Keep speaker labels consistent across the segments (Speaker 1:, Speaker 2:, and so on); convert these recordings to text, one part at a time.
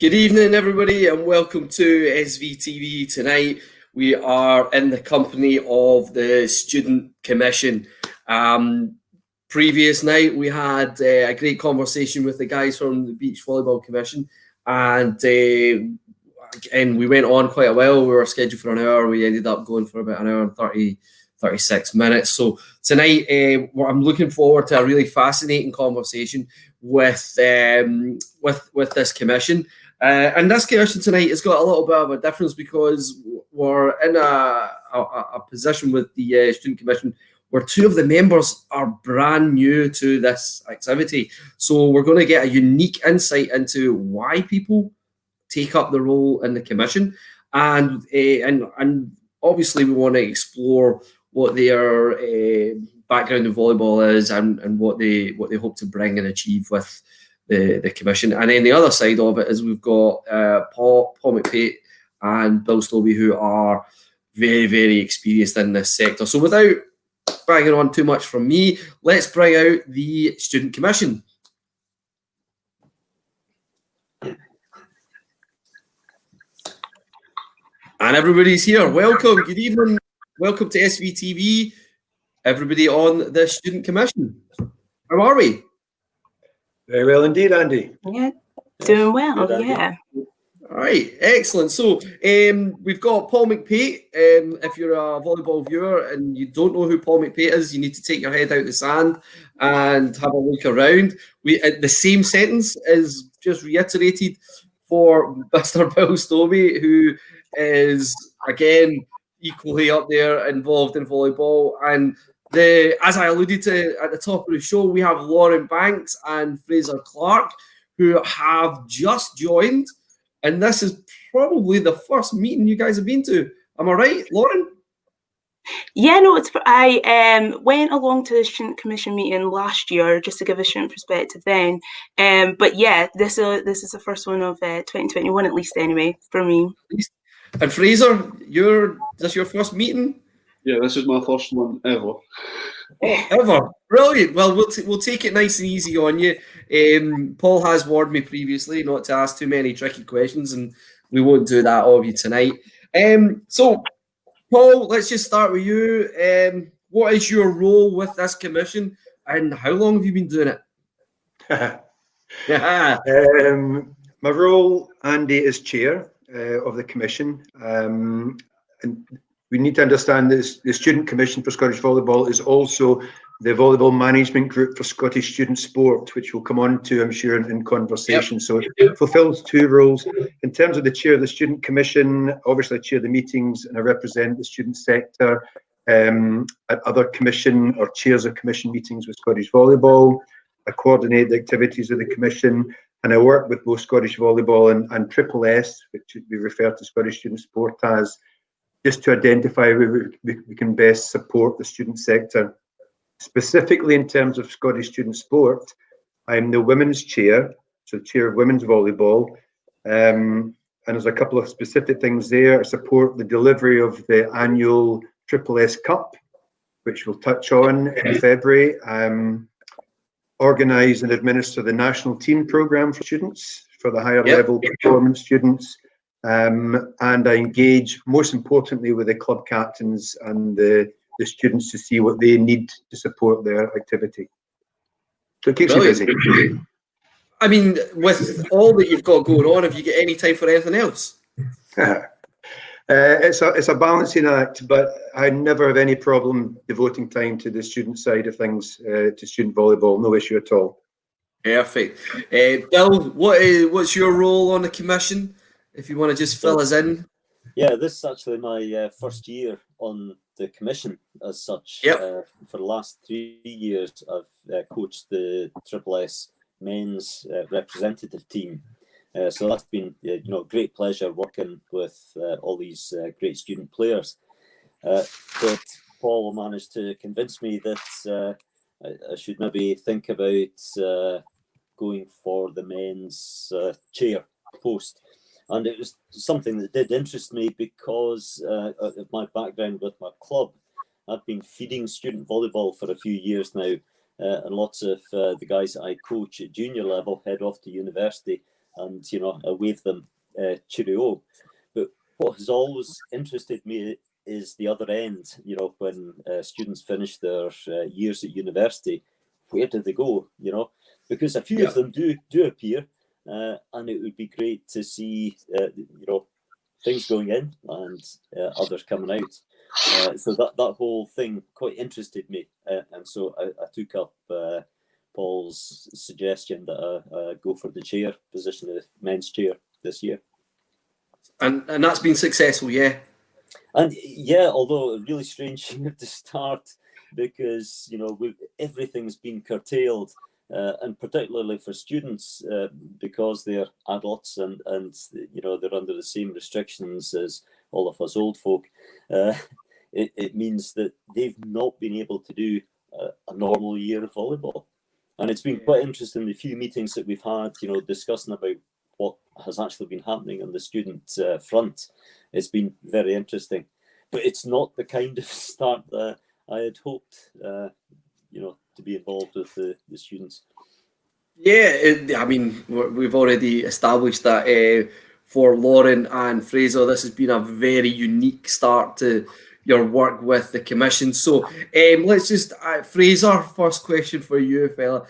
Speaker 1: Good evening, everybody, and welcome to SVTV. Tonight, we are in the company of the Student Commission. Previous night, we had a great conversation with the guys from the Beach Volleyball Commission, and we went on quite a while. We were scheduled for an hour. We ended up going for about an hour and 36 minutes. So tonight, I'm looking forward to a really fascinating conversation with this commission. And this commission tonight has got a little bit of a difference because we're in a position with the Student Commission where two of the members are brand new to this activity. So we're going to get a unique insight into why people take up the role in the commission, and obviously we want to explore what their background in volleyball is and what they hope to bring and achieve with the commission. And then the other side of it is we've got Paul McPate and Bill Stobie, who are very, very experienced in this sector. So without banging on too much from me, let's bring out the Student Commission. And everybody's here. Welcome. Good evening. Welcome to SVTV. Everybody on the Student Commission. How are we?
Speaker 2: Very well indeed, Andy.
Speaker 3: Yeah, doing well. Good, yeah.
Speaker 1: All right, excellent. So we've got Paul McPate. If you're a volleyball viewer and you don't know who Paul McPate is, you need to take your head out of the sand and have a look around. The same sentence is just reiterated for Mr. Bill Stobie, who is again equally up there involved in volleyball. And as I alluded to at the top of the show, we have Lauren Banks and Fraser Clark, who have just joined. And this is probably the first meeting you guys have been to. Am I right, Lauren?
Speaker 3: Yeah, no, I went along to the Student Commission meeting last year just to give a student perspective then. But yeah, this is the first one of 2021, at least anyway, for me.
Speaker 1: And Fraser, is this your first meeting?
Speaker 4: Yeah, this is my first one ever.
Speaker 1: Oh, ever. Brilliant. Well, we'll take it nice and easy on you. Paul has warned me previously not to ask too many tricky questions, and we won't do that of you tonight. So, Paul, let's just start with you. What is your role with this commission, and how long have you been doing it?
Speaker 2: My role, Andy, is chair of the commission. And we need to understand this: the Student Commission for Scottish Volleyball is also the volleyball management group for Scottish student sport, which we'll come on to, I'm sure, in conversation. Yep. So it fulfills two roles. In terms of the chair of the Student Commission, obviously I chair the meetings and I represent the student sector at other commission or chairs of commission meetings with Scottish Volleyball. I coordinate the activities of the commission, and I work with both Scottish Volleyball and Triple S, which we refer to Scottish Student Sport as, just to identify where we can best support the student sector. Specifically in terms of Scottish student sport, I'm the women's chair, so chair of women's volleyball. And there's a couple of specific things there. I support the delivery of the annual Triple S Cup, which we'll touch on in February. Organise and administer the national team programme for students, for the higher level performance students. And I engage, most importantly, with the club captains and the students to see what they need to support their activity. So it keeps you busy.
Speaker 1: I mean, with all that you've got going on, have you got any time for anything else?
Speaker 2: It's a balancing act, but I never have any problem devoting time to the student side of things, to student volleyball. No issue at all.
Speaker 1: Perfect. Bill, what's your role on the commission? If you want to just fill us in.
Speaker 5: Yeah, this is actually my first year on the commission as such.
Speaker 1: Yep.
Speaker 5: For the last 3 years, I've coached the Triple S men's representative team. So that's been great pleasure working with all these great student players. But Paul managed to convince me that I should maybe think about going for the men's chair post. And it was something that did interest me because of my background with my club. I've been feeding student volleyball for a few years now, and lots of the guys that I coach at junior level head off to university and wave them cheerio. But what has always interested me is the other end. When students finish their years at university, where do they go? Because a few of them do appear, and it would be great to see things going in and others coming out. So that whole thing quite interested me, and so I took up Paul's suggestion that I go for the chair position, the men's chair this year.
Speaker 1: And that's been successful, yeah.
Speaker 5: And yeah, although a really strange year to start, because everything's been curtailed, and particularly for students, because they're adults and they're under the same restrictions as all of us old folk. It means that they've not been able to do a normal year of volleyball, and it's been quite interesting, the few meetings that we've had, discussing about what has actually been happening on the student front. It's been very interesting, but it's not the kind of start that I had hoped, to be involved with the students.
Speaker 1: Yeah, we've already established that for Lauren and Fraser, this has been a very unique start to your work with the commission. So let's just, Fraser, first question for you, fella.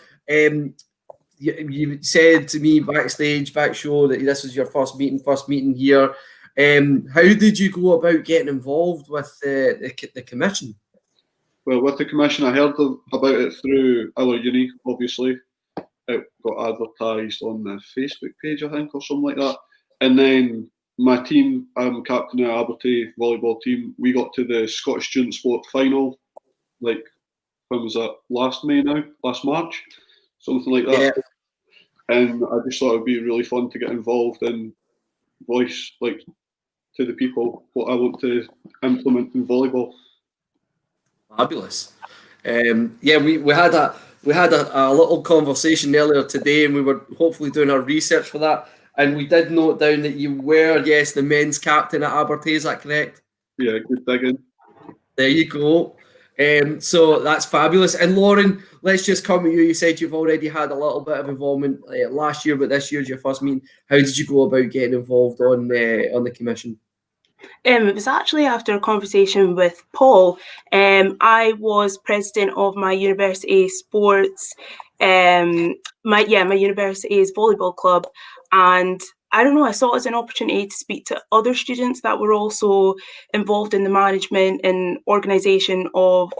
Speaker 1: You said to me back show that this was your first meeting here. How did you go about getting involved with the commission?
Speaker 4: Well, with the commission, I heard about it through our uni, obviously. It got advertised on the Facebook page, I think, or something like that. And then my team, I'm captain of Abertay volleyball team, we got to the Scottish Student Sport final, when was that? Last March? Something like that.
Speaker 1: Yeah.
Speaker 4: And I just thought it would be really fun to get involved and voice, to the people what I want to implement in volleyball.
Speaker 1: Fabulous. We had a little conversation earlier today, and we were hopefully doing our research for that, and we did note down that you were, yes, the men's captain at Abertay. Is that correct?
Speaker 4: Yeah, good digging.
Speaker 1: There you go. So that's fabulous. And Lauren, let's just come to you. You said you've already had a little bit of involvement last year, but this year's your first meeting. How did you go about getting involved on the commission?
Speaker 3: It was actually after a conversation with Paul. I was president of my university sports, my university's volleyball club, and I don't know, I saw it as an opportunity to speak to other students that were also involved in the management and organisation of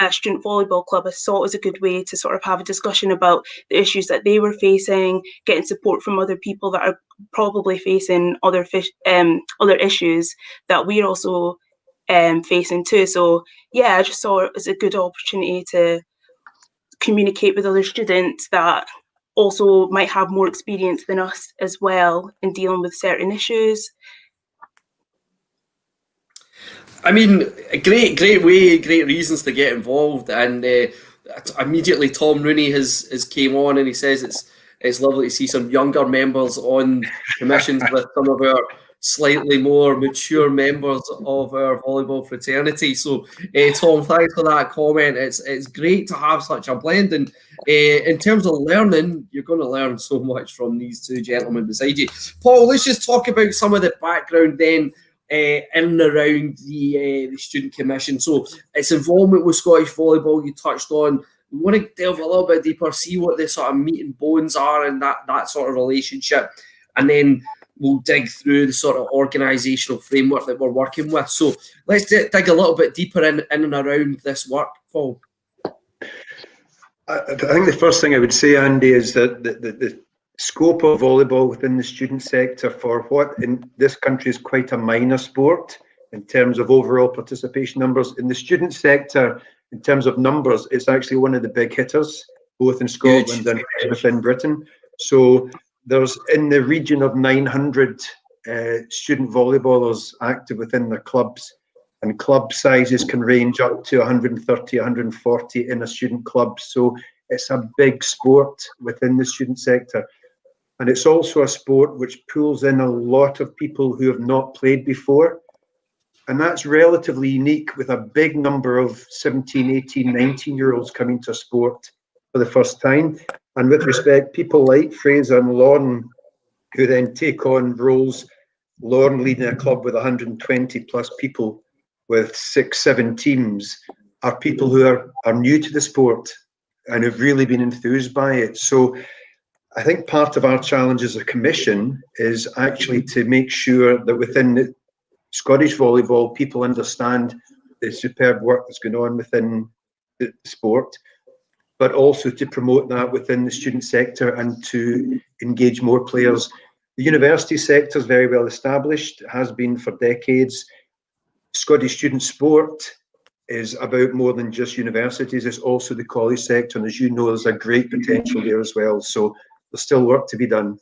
Speaker 3: a student volleyball club. I saw it as a good way to sort of have a discussion about the issues that they were facing, getting support from other people that are probably facing other issues that we're also facing too. So yeah, I just saw it as a good opportunity to communicate with other students that also might have more experience than us as well in dealing with certain issues.
Speaker 1: I mean, a great way, great reasons to get involved, and immediately Tom Rooney has came on, and he says it's lovely to see some younger members on commissions with some of our slightly more mature members of our volleyball fraternity. So, Tom, thanks for that comment. It's great to have such a blend, and in terms of learning, you're going to learn so much from these two gentlemen beside you. Paul, let's just talk about some of the background then. In and around the student commission. So its involvement with Scottish volleyball you touched on. We want to delve a little bit deeper, see what the sort of meat and bones are in that sort of relationship, and then we'll dig through the sort of organisational framework that we're working with. So let's dig a little bit deeper in and around this work, Paul.
Speaker 2: I think the first thing I would say, Andy, is that the scope of volleyball within the student sector for what in this country is quite a minor sport in terms of overall participation numbers. In the student sector, in terms of numbers, it's actually one of the big hitters, both in Scotland and within Britain. So there's in the region of 900 student volleyballers active within their clubs, and club sizes can range up to 130, 140 in a student club. So it's a big sport within the student sector. And it's also a sport which pulls in a lot of people who have not played before. And that's relatively unique, with a big number of 17, 18, 19-year-olds coming to sport for the first time. And with respect, people like Fraser and Lauren who then take on roles. Lauren leading a club with 120 plus people with 6-7 teams are people who are new to the sport and have really been enthused by it. So I think part of our challenge as a commission is actually to make sure that within the Scottish volleyball, people understand the superb work that's going on within the sport, but also to promote that within the student sector and to engage more players. The university sector is very well established, has been for decades. Scottish student sport is about more than just universities, it's also the college sector, and as you know, there's a great potential there as well. So there's still work to be done.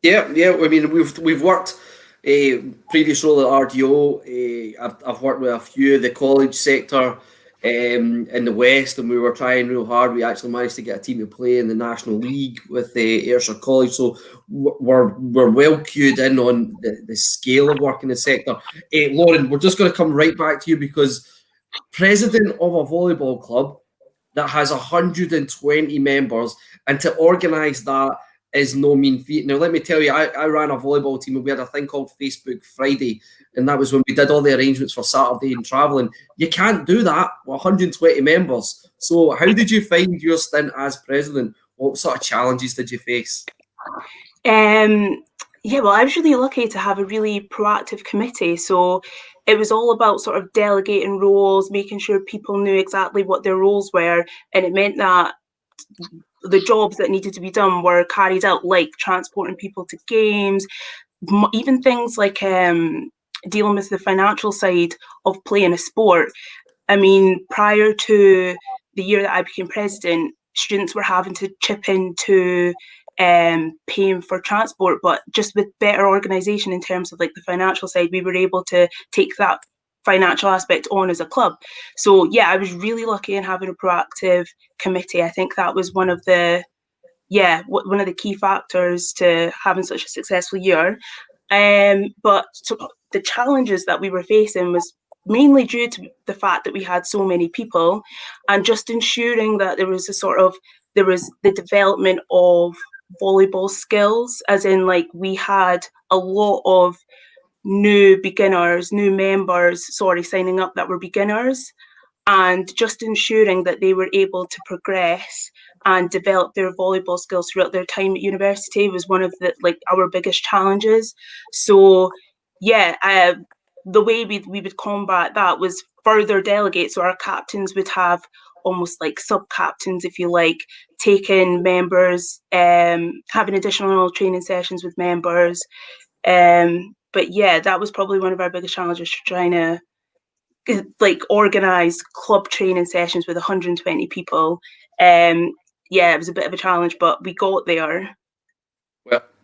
Speaker 1: Yeah. I mean, we've worked a previous role at RDO. I've worked with a few of the college sector in the West, and we were trying real hard. We actually managed to get a team to play in the National League with the Ayrshire College, so we're well cued in on the scale of work in the sector. Lauren, we're just going to come right back to you, because president of a volleyball club that has 120 members, and to organise that is no mean feat. Now, let me tell you, I ran a volleyball team, and we had a thing called Facebook Friday, and that was when we did all the arrangements for Saturday and travelling. You can't do that with 120 members. So how did you find your stint as president? What sort of challenges did you face?
Speaker 3: Yeah, well, I was really lucky to have a really proactive committee. So it was all about sort of delegating roles, making sure people knew exactly what their roles were. And it meant that the jobs that needed to be done were carried out, like transporting people to games, even things like dealing with the financial side of playing a sport. I mean, prior to the year that I became president, students were having to chip into paying for transport, but just with better organisation in terms of like the financial side, we were able to take that financial aspect on as a club. So yeah, I was really lucky in having a proactive committee. I think that was one of the key factors to having such a successful year. But so the challenges that we were facing was mainly due to the fact that we had so many people, and just ensuring that there was the development of volleyball skills, as in like we had a lot of new members signing up that were beginners, and just ensuring that they were able to progress and develop their volleyball skills throughout their time at university was one of our biggest challenges. So yeah, the way we would combat that was further delegate. So our captains would have almost like sub-captains, if you like, taking members, having additional training sessions with members. But yeah, that was probably one of our biggest challenges, trying to organise club training sessions with 120 people. Yeah, it was a bit of a challenge, but we got there.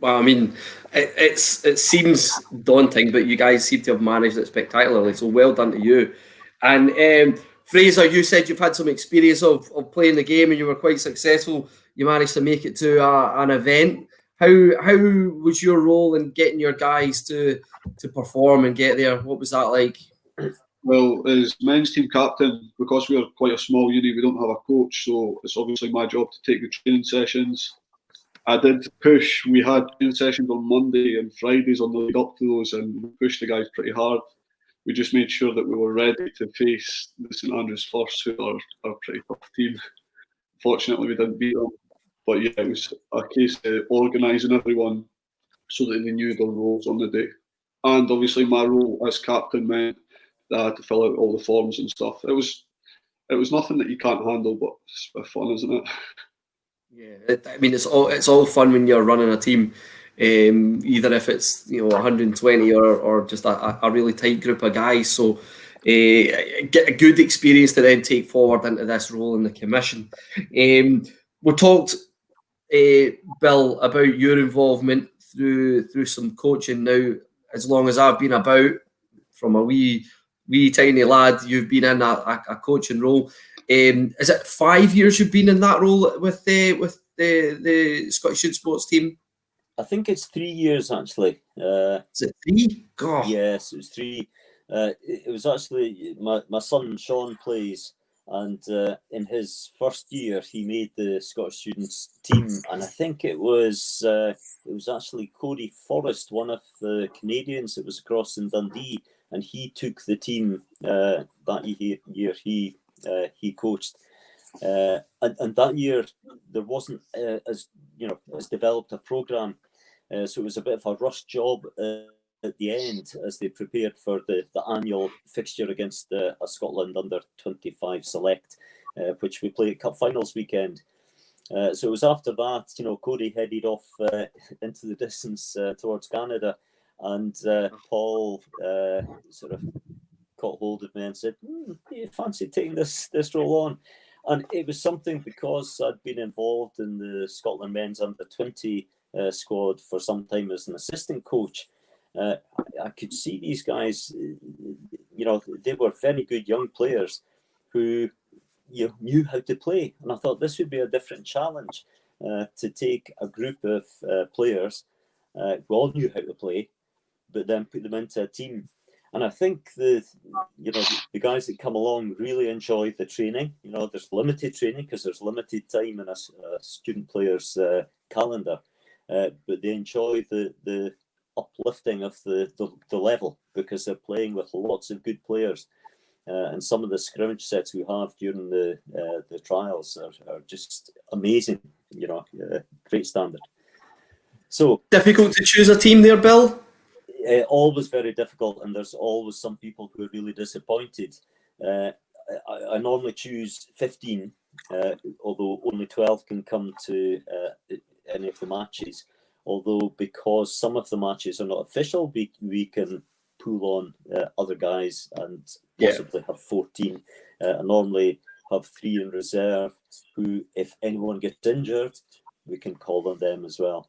Speaker 1: Well, I mean, it seems daunting, but you guys seem to have managed it spectacularly. So well done to you. And Fraser, you said you've had some experience of playing the game, and you were quite successful. You managed to make it to an event. How was your role in getting your guys to perform and get there? What was that like?
Speaker 4: Well, as men's team captain, because we are quite a small uni, we don't have a coach, so it's obviously my job to take the training sessions. I did push. We had training sessions on Monday and Fridays on the lead up to those, and we pushed the guys pretty hard. We just made sure that we were ready to face the St Andrews First, who are a pretty tough team. Fortunately, we didn't beat them. But yeah, it was a case of organising everyone so that they knew their roles on the day. And obviously my role as captain meant that I had to fill out all the forms and stuff. It was nothing that you can't handle, but it's a bit fun, isn't it?
Speaker 1: Yeah, I mean, it's all fun when you're running a team, either if it's 120 or just a really tight group of guys. So get a good experience to then take forward into this role in the commission. We talked, Bill, about your involvement through some coaching. Now, as long as I've been about, from a wee tiny lad, you've been in a coaching role. Is it 5 years you've been in that role with the Scottish Student Sports team?
Speaker 5: I think it's 3 years actually.
Speaker 1: Is it 3? God.
Speaker 5: Yes, it was 3. It was actually my son Sean plays And in his first year, he made the Scottish students team, and I think it was actually Cody Forrest, one of the Canadians that was across in Dundee, and he took the team that year he coached. And that year there wasn't as developed a programme, so it was a bit of a rush job at the end as they prepared for the annual fixture against a Scotland under-25 select, which we played at Cup Finals weekend. So it was after that, Cody headed off into the distance towards Canada, and Paul sort of caught hold of me and said, "Do you fancy taking this role on?" And it was something, because I'd been involved in the Scotland men's under-20 squad for some time as an assistant coach. I could see these guys, they were very good young players who knew how to play. And I thought this would be a different challenge, to take a group of players who all knew how to play, but then put them into a team. And I think the guys that come along really enjoy the training. There's limited training because there's limited time in a student player's calendar, but they enjoy the uplifting of the level, because they're playing with lots of good players, and some of the scrimmage sets we have during the trials are just amazing. Great standard. So
Speaker 1: difficult to choose a team there, Bill?
Speaker 5: Always very difficult, and there's always some people who are really disappointed. I normally choose 15, although only 12 can come to any of the matches. Although, because some of the matches are not official, we can pool on other guys and possibly have 14. I normally have 3 in reserve who, if anyone gets injured, we can call on them as well.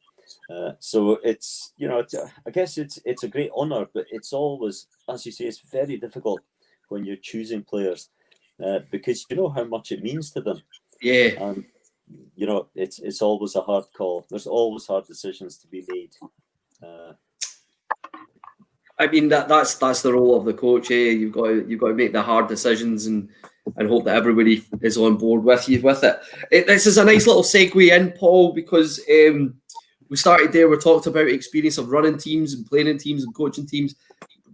Speaker 5: So it's, I guess it's a great honour, but it's always, as you say, it's very difficult when you're choosing players, because you know how much it means to them.
Speaker 1: Yeah.
Speaker 5: And it's always a hard call. There's always hard decisions to be made.
Speaker 1: I mean, that's the role of the coach. You've got to make the hard decisions and hope that everybody is on board with you with it. This is a nice little segue in, Paul, because we started there. We talked about experience of running teams and playing in teams and coaching teams.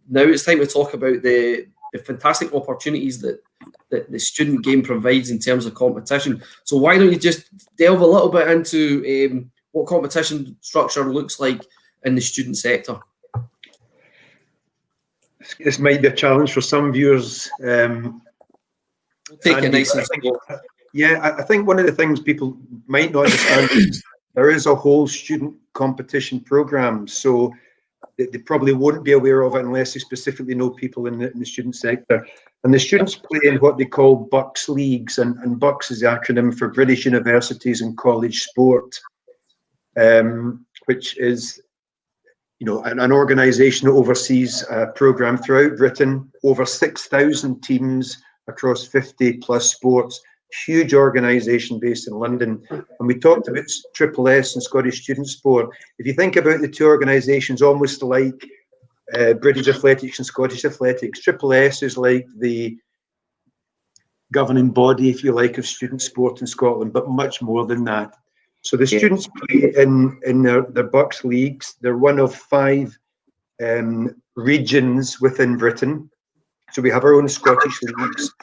Speaker 1: Now it's time to talk about the fantastic opportunities that the student game provides in terms of competition. So why don't you just delve a little bit into what competition structure looks like in the student sector?
Speaker 2: This might be a challenge for some viewers.
Speaker 1: We'll take it nice and slow.
Speaker 2: Yeah, I think one of the things people might not understand is there is a whole student competition program. So they probably won't be aware of it unless they specifically know people in the student sector. And the students play in what they call BUCS leagues, and BUCS is the acronym for British Universities and College Sport, which is an organisation that oversees a programme throughout Britain, over 6,000 teams across 50 plus sports, huge organisation based in London. And we talked about Triple S and Scottish Student Sport. If you think about the two organisations almost like British Athletics and Scottish Athletics, Triple S is like the governing body, if you like, of student sport in Scotland, but much more than that. So the students play in their BUCS leagues. They're one of 5 regions within Britain. So we have our own Scottish leagues.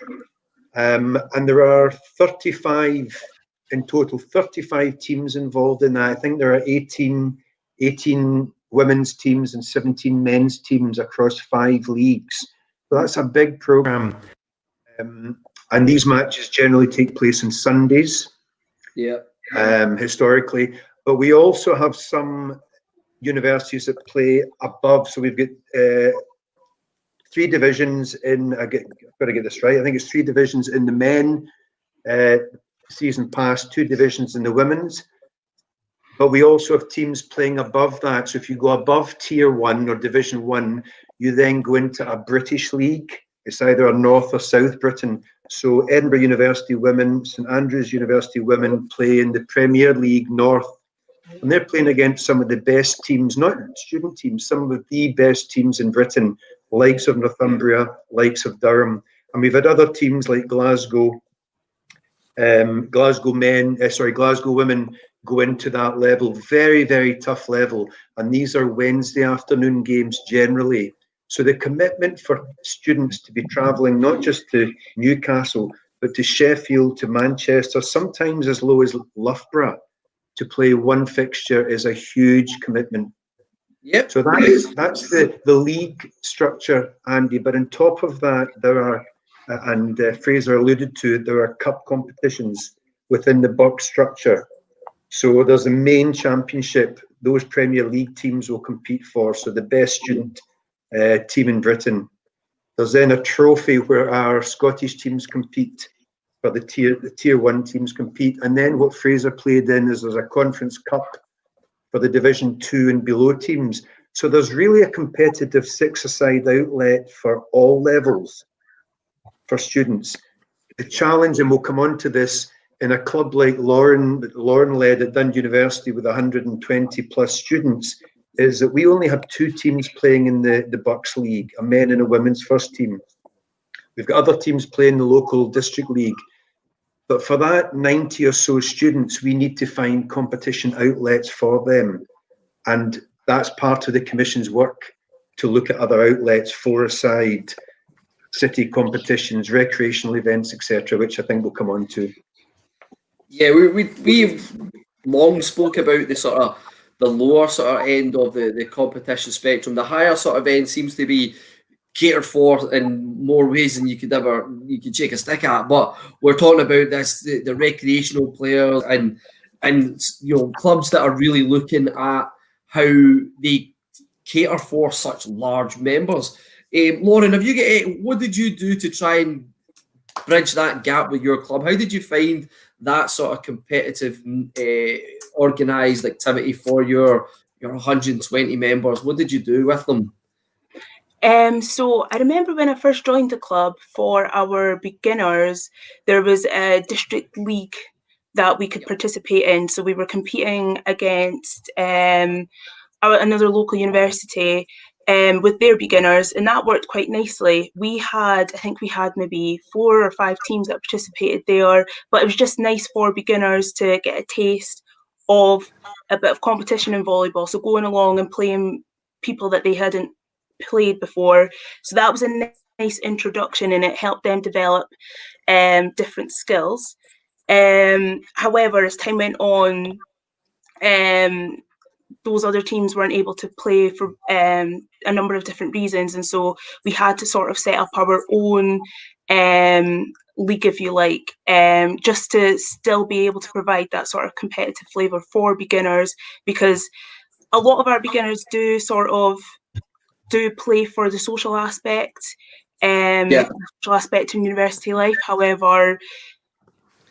Speaker 2: And there are 35 in total, 35 teams involved in that. I think there are 18 women's teams and 17 men's teams across 5 leagues. So that's a big programme. And these matches generally take place on Sundays.
Speaker 1: Yeah.
Speaker 2: Historically, but we also have some universities that play above. So we've got 3 divisions in. I've got to get this right. I think it's 3 divisions in the men season pass, 2 divisions in the women's. But we also have teams playing above that. So if you go above Tier 1 or Division 1, you then go into a British league. It's either a North or South Britain. So Edinburgh University women, St Andrews University women play in the Premier League North. And they're playing against some of the best teams, not student teams, some of the best teams in Britain, likes of Northumbria, likes of Durham. And we've had other teams like Glasgow Glasgow women go into that level, very, very tough level. And these are Wednesday afternoon games generally. So the commitment for students to be travelling not just to Newcastle, but to Sheffield, to Manchester, sometimes as low as Loughborough, to play one fixture is a huge commitment.
Speaker 1: Yep.
Speaker 2: So that's the league structure, Andy. But on top of that, there are, and Fraser alluded to it, there are cup competitions within the BURC structure. So there's a main championship those Premier League teams will compete for. So the best student team in Britain. There's then a trophy where our Scottish teams compete, for the tier 1 teams compete. And then what Fraser played in is there's a Conference Cup for the Division 2 and below teams. So there's really a competitive six-a-side outlet for all levels for students. The challenge, and we'll come on to this, in a club like Lauren led at Dundee University with 120 plus students, is that we only have 2 teams playing in the BURCS League, a men and a women's first team. We've got other teams playing the local district league. But for that 90 or so students, we need to find competition outlets for them. And that's part of the Commission's work, to look at other outlets, 4-a-side, city competitions, recreational events, etc., which I think we'll come on to.
Speaker 1: Yeah, we've long spoke about the lower sort of end of the competition spectrum. The higher sort of end seems to be catered for in more ways than you could shake a stick at. But we're talking about the recreational players and clubs that are really looking at how they cater for such large members. Lauren, what did you do to try and bridge that gap with your club? How did you find that sort of competitive, organised activity for your 120 members? What did you do with them?
Speaker 3: So I remember when I first joined the club, for our beginners, there was a district league that we could participate in. So we were competing against another local university with their beginners, and that worked quite nicely. I think we had maybe 4 or 5 teams that participated there, but it was just nice for beginners to get a taste of a bit of competition in volleyball. So going along and playing people that they hadn't played before. So that was a nice introduction, and it helped them develop different skills. However, as time went on, those other teams weren't able to play for a number of different reasons, and so we had to sort of set up our own league, if you like, just to still be able to provide that sort of competitive flavour for beginners, because a lot of our beginners do play for the social aspect, social aspect in university life. However,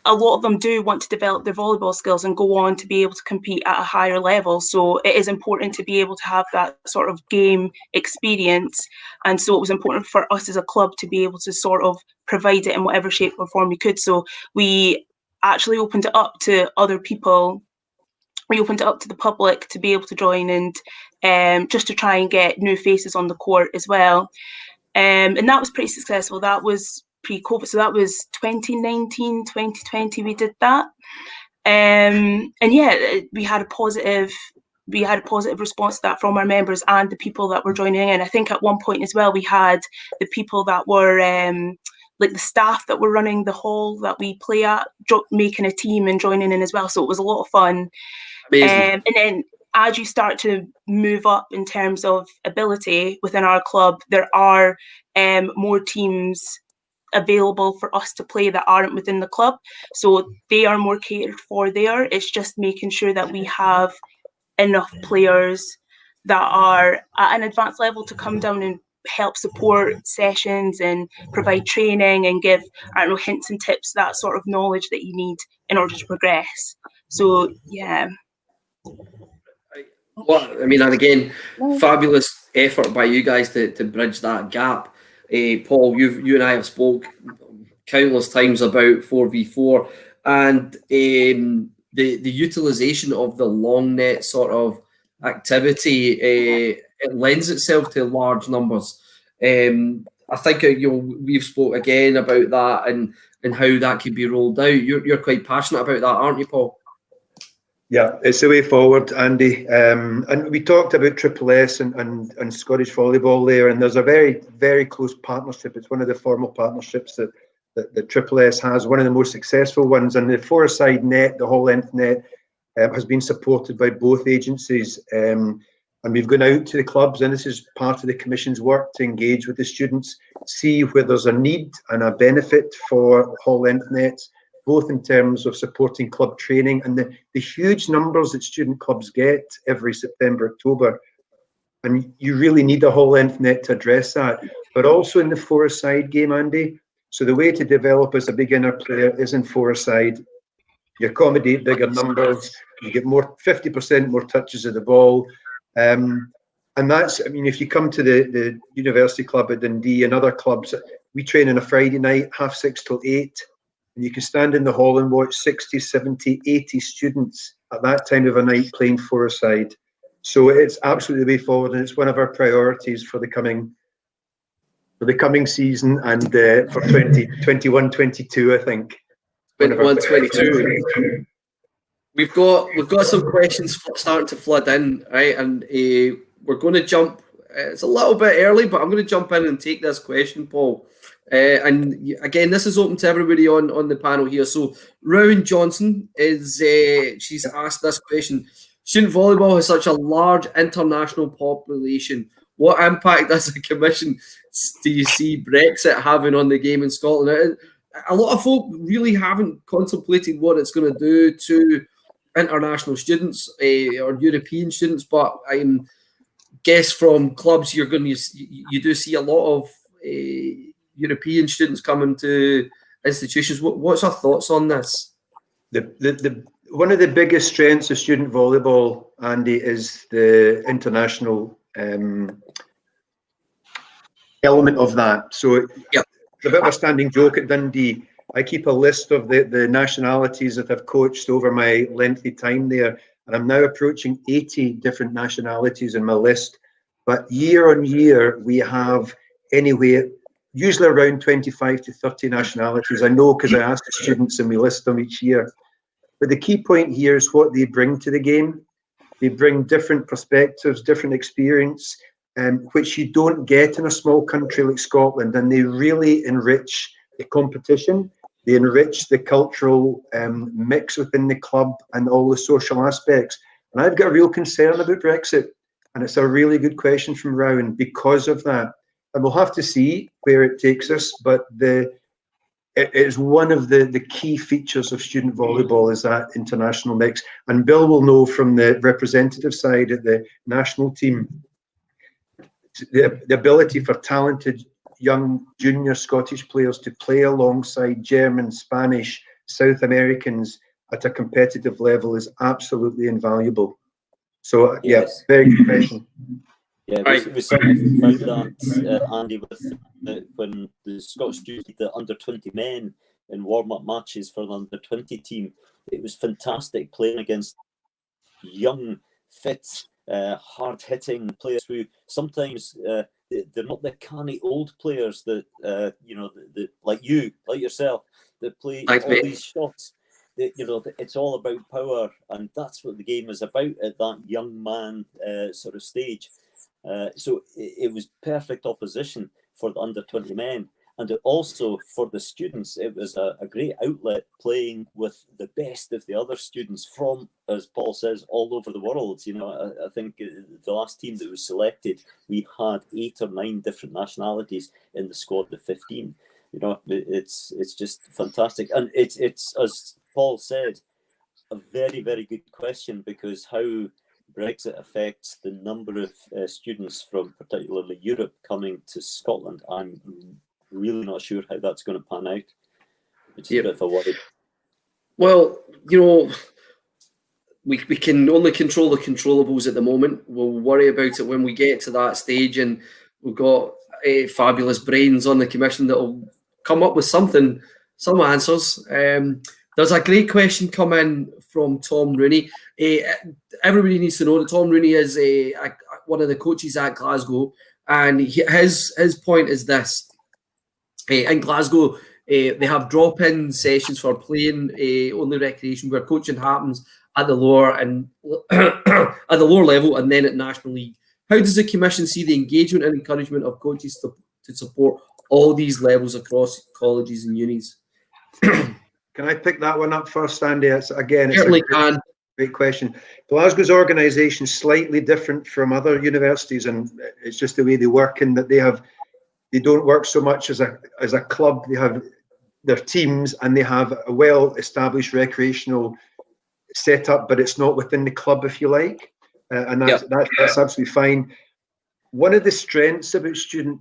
Speaker 3: a lot of them do want to develop their volleyball skills and go on to be able to compete at a higher level. So it is important to be able to have that sort of game experience. And so it was important for us as a club to be able to sort of provide it in whatever shape or form we could. So we actually opened it up to other people. We opened it up to the public to be able to join, and just to try and get new faces on the court as well. And that was pretty successful. That was pre-COVID, so that was 2019, 2020 we did that. And yeah, we had a positive response to that from our members and the people that were joining in. I think at one point as well, we had the people that were like the staff that were running the hall that we play at, making a team and joining in as well. So it was a lot of fun. And then as you start to move up in terms of ability within our club, there are more teams available for us to play that aren't within the club. So they are more catered for there. It's just making sure that we have enough players that are at an advanced level to come down and help support sessions and provide training and give, hints and tips, that sort of knowledge that you need in order to progress. So yeah.
Speaker 1: Well, I mean, and again, fabulous effort by you guys to bridge that gap. Paul, you and I have spoke countless times about 4v4 and the utilisation of the long net sort of activity. It lends itself to large numbers. I think we've spoke again about that and how that can be rolled out. You're quite passionate about that, aren't you, Paul?
Speaker 2: Yeah, it's the way forward, Andy. And we talked about Triple S and Scottish Volleyball there, and there's a very, very close partnership. It's one of the formal partnerships that Triple S has, one of the most successful ones. And the four-side net, the whole length net, has been supported by both agencies. And we've gone out to the clubs, and this is part of the Commission's work to engage with the students, see where there's a need and a benefit for whole length nets, both in terms of supporting club training and the huge numbers that student clubs get every September, October. And you really need a whole length net to address that. But also in the four-side game, Andy. So the way to develop as a beginner player is in four-side. You accommodate bigger numbers, you get 50% more touches of the ball. And that's, I mean, if you come to the University Club at Dundee and other clubs, we train on a Friday night, 6:30 till 8. And you can stand in the hall and watch 60, 70, 80 students at that time of a night playing four-a-side. So it's absolutely the way forward, and it's one of our priorities for the coming season and for 2021-22, I think.
Speaker 1: 21-22. We've got some questions starting to flood in, right? And we're going to jump. It's a little bit early, but I'm going to jump in and take this question, Paul. And again, this is open to everybody on the panel here. So Rowan Johnson she's asked this question. Student volleyball has such a large international population. What impact as a commission do you see Brexit having on the game in Scotland? A lot of folk really haven't contemplated what it's going to do to international students or European students, but I guess from clubs you do see a lot of European students coming to institutions. What's our thoughts on this?
Speaker 2: One of the biggest strengths of student volleyball, Andy, is the international element of that. So
Speaker 1: yeah.
Speaker 2: It's a bit of a standing joke at Dundee. I keep a list of the nationalities that I've coached over my lengthy time there, and I'm now approaching 80 different nationalities in my list. But year on year, we have usually around 25 to 30 nationalities. I know because I ask the students and we list them each year. But the key point here is what they bring to the game. They bring different perspectives, different experience, which you don't get in a small country like Scotland, and they really enrich the competition. They enrich the cultural mix within the club and all the social aspects. And I've got a real concern about Brexit, and it's a really good question from Rowan because of that. And we'll have to see where it takes us, but it is one of the key features of student volleyball is that international mix. And Bill will know from the representative side at the national team, the ability for talented young junior Scottish players to play alongside German, Spanish, South Americans at a competitive level is absolutely invaluable. So yes, very good question.
Speaker 5: Yeah, we certainly found that, Andy, when the Scottish students did the under-20 men in warm-up matches for the under-20 team. It was fantastic playing against young, fit, hard-hitting players who sometimes they're not the canny old players that like yourself, that play all these shots. It's all about power, and that's what the game is about at that young man sort of stage. So it was perfect opposition for the under-20 men, and also for the students, it was a great outlet playing with the best of the other students from, as Paul says, all over the world. I think the last team that was selected, we had 8 or 9 different nationalities in the squad of 15. It's just fantastic, and it's as Paul said, a very, very good question, because how Brexit affects the number of students from particularly Europe coming to Scotland, I'm really not sure how that's going to pan out, which is a bit of a worry.
Speaker 1: Well, we can only control the controllables at the moment. We'll worry about it when we get to that stage, and we've got fabulous brains on the commission that will come up with some answers. There's a great question come in from Tom Rooney. Everybody needs to know that Tom Rooney is one of the coaches at Glasgow, and his point is this: In Glasgow, they have drop-in sessions for playing only recreation, where coaching happens at the lower and at the lower level, and then at National League. How does the Commission see the engagement and encouragement of coaches to support all these levels across colleges and unis?
Speaker 2: Can I pick that one up first, Andy? It's
Speaker 1: Certainly can.
Speaker 2: Great question. Glasgow's organisation is slightly different from other universities, and it's just the way they work in that they don't work so much as a club. They have their teams and they have a well-established recreational setup, but it's not within the club, if you like, and that's absolutely fine. One of the strengths about student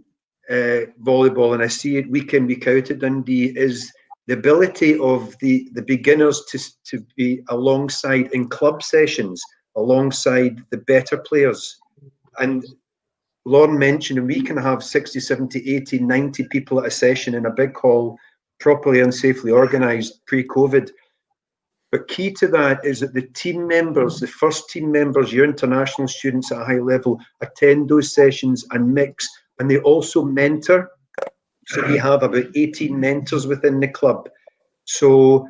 Speaker 2: volleyball, and I see it week in, week out at Dundee, is the ability of the beginners to be alongside in club sessions, alongside the better players. And Lauren mentioned, and we can have 60, 70, 80, 90 people at a session in a big hall, properly and safely organised pre-COVID. But key to that is that the team members, the first team members, your international students at a high level, attend those sessions and mix, and they also mentor. So we have about 18 mentors within the club. So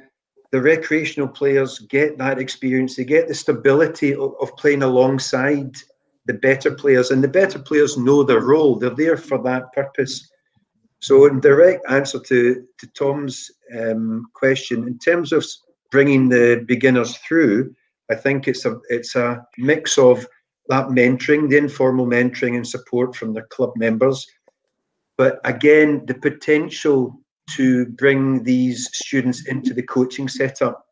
Speaker 2: the recreational players get that experience. They get the stability of playing alongside the better players, and the better players know their role. They're there for that purpose. So in direct answer to Tom's question, in terms of bringing the beginners through, I think it's a mix of that mentoring, the informal mentoring and support from the club members. But again, the potential to bring these students into the coaching setup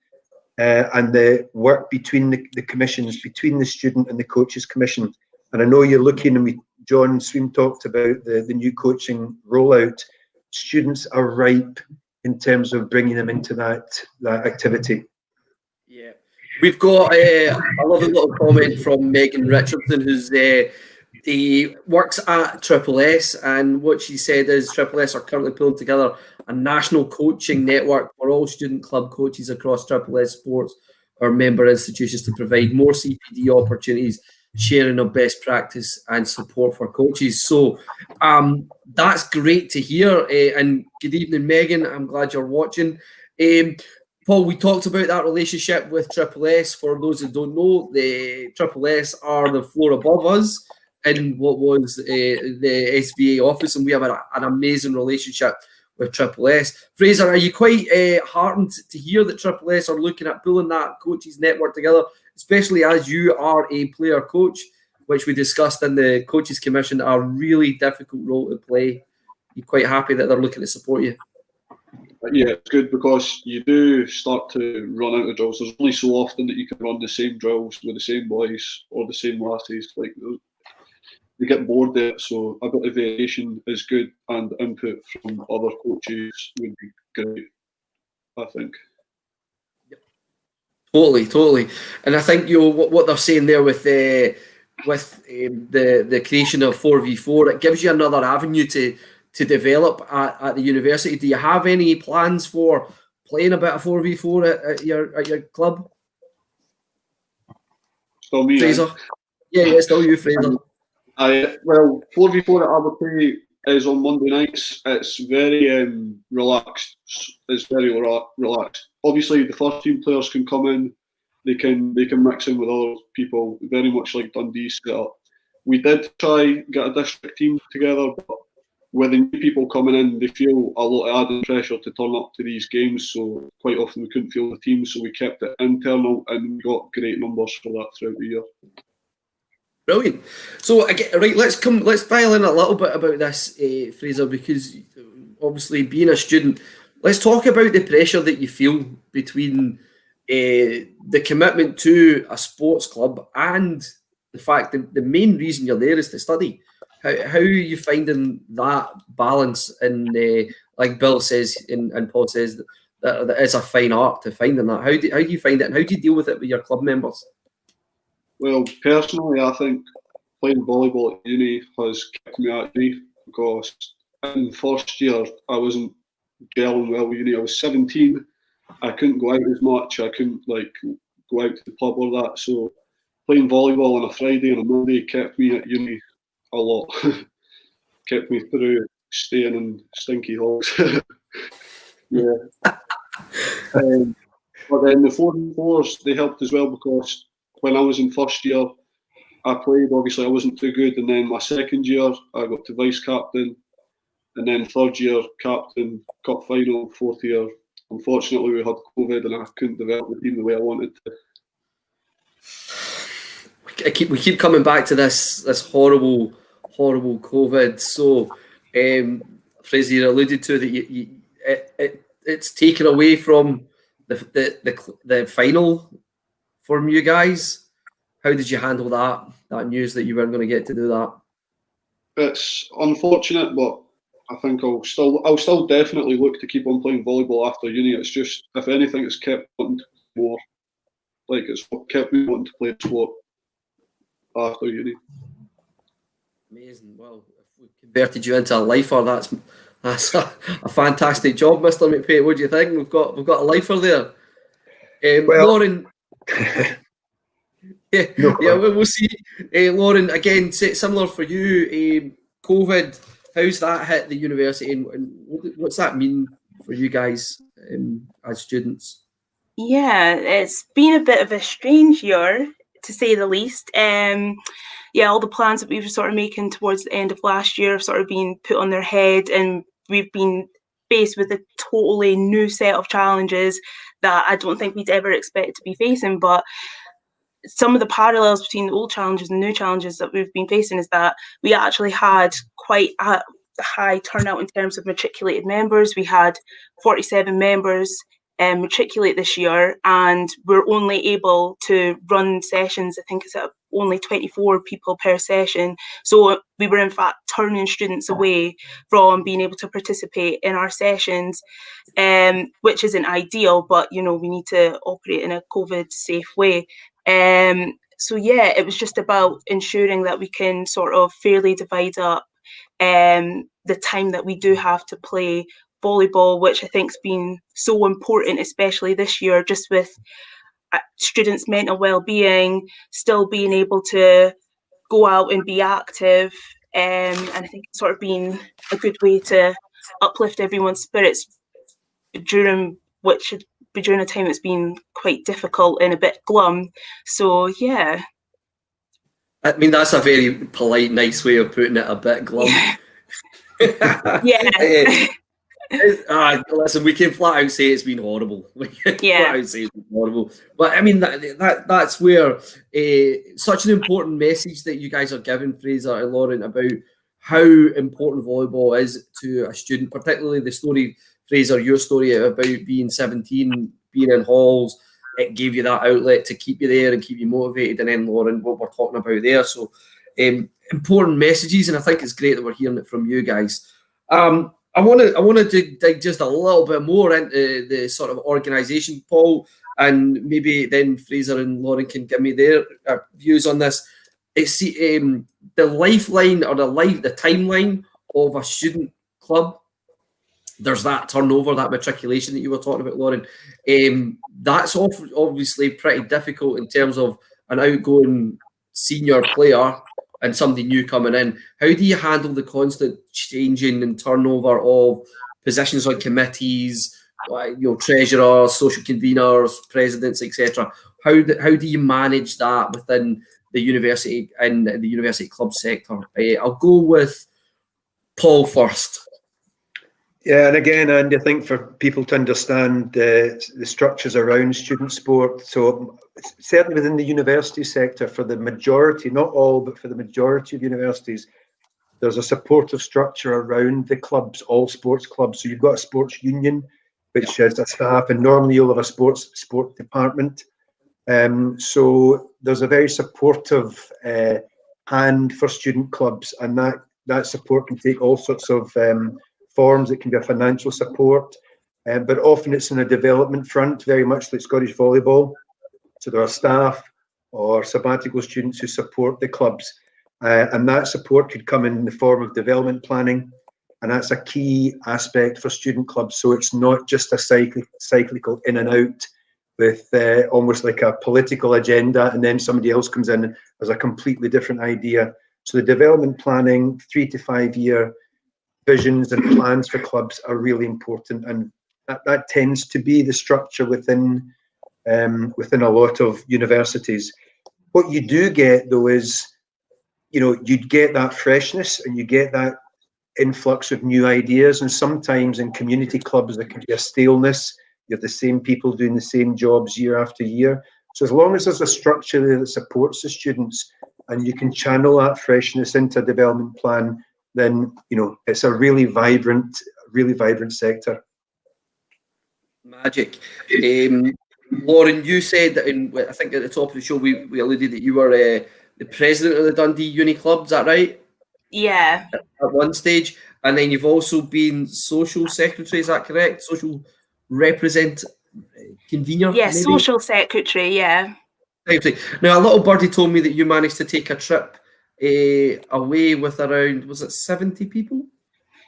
Speaker 2: and the work between the commissions, between the student and the coaches commission. And I know you're looking, and John Sweem talked about the new coaching rollout. Students are ripe in terms of bringing them into that activity.
Speaker 1: Yeah, we've got a lovely little comment from Megan Richardson, who's he works at Triple S, and what she said is Triple S are currently pulling together a national coaching network for all student club coaches across Triple S sports or member institutions to provide more CPD opportunities, sharing of best practice and support for coaches. So that's great to hear. And good evening, Megan. I'm glad you're watching. Paul, we talked about that relationship with Triple S. For those who don't know, the Triple S are the floor above us in what was the SVA office, and we have an amazing relationship with Triple S. Fraser, are you quite heartened to hear that Triple S are looking at pulling that coaches network together, especially as you are a player coach, which we discussed in the coaches commission, a really difficult role to play? You're quite happy that they're looking to support you?
Speaker 4: Yeah, it's good because you do start to run out of drills. There's only so often that you can run the same drills with the same boys or the same lasses. Like, you get bored there, so a bit of variation is good, and input from other coaches would be great, I think.
Speaker 1: Totally, and I think what they're saying there with the creation of 4v4, it gives you another avenue to develop at the university. Do you have any plans for playing a bit of 4v4 at your club?
Speaker 4: Still me,
Speaker 1: Fraser? Yeah, still you, Fraser.
Speaker 4: Well, 4v4 at Abertay is on Monday nights. It's very relaxed. It's very relaxed. Obviously, the first team players can come in. They can mix in with other people, very much like Dundee's setup. We did try get a district team together, but with the new people coming in, they feel a lot of added pressure to turn up to these games. So quite often we couldn't field the team, so we kept it internal, and we got great numbers for that throughout the year.
Speaker 1: Brilliant. So right, let's dial in a little bit about this, Fraser, because obviously being a student, let's talk about the pressure that you feel between the commitment to a sports club and the fact that the main reason you're there is to study. How are you finding that balance? And like Bill says and Paul says, that it's a fine art to finding that. How do you find it, and how do you deal with it with your club members? Well,
Speaker 4: personally, I think playing volleyball at uni has kept me at uni, because in the first year I wasn't gelling well with uni. I was 17. I couldn't go out as much. I couldn't go out to the pub or that. So playing volleyball on a Friday and a Monday kept me at uni a lot. Kept me through staying in stinky halls. Yeah. But then the 4-4s, they helped as well, because when I was in first year, I played, obviously I wasn't too good, and then my second year I got to vice captain, and then third year captain, cup final. Fourth year, unfortunately, we had COVID and I couldn't develop the team the way I wanted to.
Speaker 1: We keep coming back to this horrible COVID. So, Fraser, you alluded to that it's taken away from the final from you guys. How did you handle that news that you weren't going to get to do that?
Speaker 4: It's unfortunate, but I think I'll still definitely look to keep on playing volleyball after uni. It's just, if anything, it's kept wanting to play more. Like, it's what kept me wanting to play sport after uni.
Speaker 1: Amazing. Well, if we've converted you into a lifer, that's a fantastic job, Mr. McPhee. What do you think? We've got a lifer there. Lauren. We'll see. Lauren, again, similar for you. COVID, how's that hit the university, and what's that mean for you guys as students?
Speaker 3: Yeah, it's been a bit of a strange year, to say the least. All the plans that we were sort of making towards the end of last year have sort of been put on their head, and we've been faced with a totally new set of challenges that I don't think we'd ever expect to be facing. But some of the parallels between the old challenges and new challenges that we've been facing is that we actually had quite a high turnout in terms of matriculated members. We had 47 members matriculate this year, and we're only able to run sessions, I think it's at only 24 people per session. So we were in fact turning students away from being able to participate in our sessions, which isn't ideal, but we need to operate in a COVID safe way. So yeah, it was just about ensuring that we can sort of fairly divide up the time that we do have to play volleyball, which I think's been so important, especially this year, just with students' mental well-being, still being able to go out and be active, and I think it's sort of been a good way to uplift everyone's spirits during a time that's been quite difficult and a bit glum. So yeah.
Speaker 1: I mean, that's a very polite, nice way of putting it, a bit glum.
Speaker 3: Yeah.
Speaker 1: Listen, we can flat out say it's been horrible. Flat out say it's been horrible. But I mean, that's where such an important message that you guys are giving, Fraser and Lauren, about how important volleyball is to a student, particularly the story, Fraser, your story about being 17, being in halls. It gave you that outlet to keep you there and keep you motivated. And then, Lauren, what we're talking about there. So important messages, and I think it's great that we're hearing it from you guys. I want to dig just a little bit more into the sort of organisation, Paul, and maybe then Fraser and Lauren can give me their views on this. It's the lifeline or the timeline of a student club. There's that turnover, that matriculation that you were talking about, Lauren. That's obviously pretty difficult in terms of an outgoing senior player and somebody new coming in. How do you handle the constant changing and turnover of positions on committees, treasurers, social conveners, presidents, etc.? How do you manage that within the university and the university club sector? I'll go with Paul first.
Speaker 2: Yeah, and again, Andy, I think for people to understand the structures around student sport, so certainly within the university sector, for the majority, not all, but for the majority of universities, there's a supportive structure around the clubs, all sports clubs. So you've got a sports union, which has a staff, and normally you'll have a sport department. So there's a very supportive hand for student clubs, and that support can take all sorts of forms. It can be a financial support, but often it's in a development front, very much like Scottish Volleyball. So there are staff or sabbatical students who support the clubs, and that support could come in the form of development planning, and that's a key aspect for student clubs. So it's not just a cyclical in and out with almost like a political agenda, and then somebody else comes in and has a completely different idea. So the development planning, 3 to 5 year visions and plans for clubs are really important, and that tends to be the structure within a lot of universities. What you do get though is, you get that freshness and you get that influx of new ideas, and sometimes in community clubs there can be a staleness. You have the same people doing the same jobs year after year. So as long as there's a structure there that supports the students and you can channel that freshness into a development plan, then it's a really vibrant sector.
Speaker 1: Magic. Lauren, you said that I think at the top of the show we alluded that you were the president of the Dundee Uni Club. Is that right?
Speaker 3: Yeah.
Speaker 1: At one stage, and then you've also been social secretary. Is that correct? Social convener.
Speaker 3: Yeah,
Speaker 1: maybe?
Speaker 3: social secretary. Yeah.
Speaker 1: Now, a little birdie told me that you managed to take a trip away with around, was it 70 people?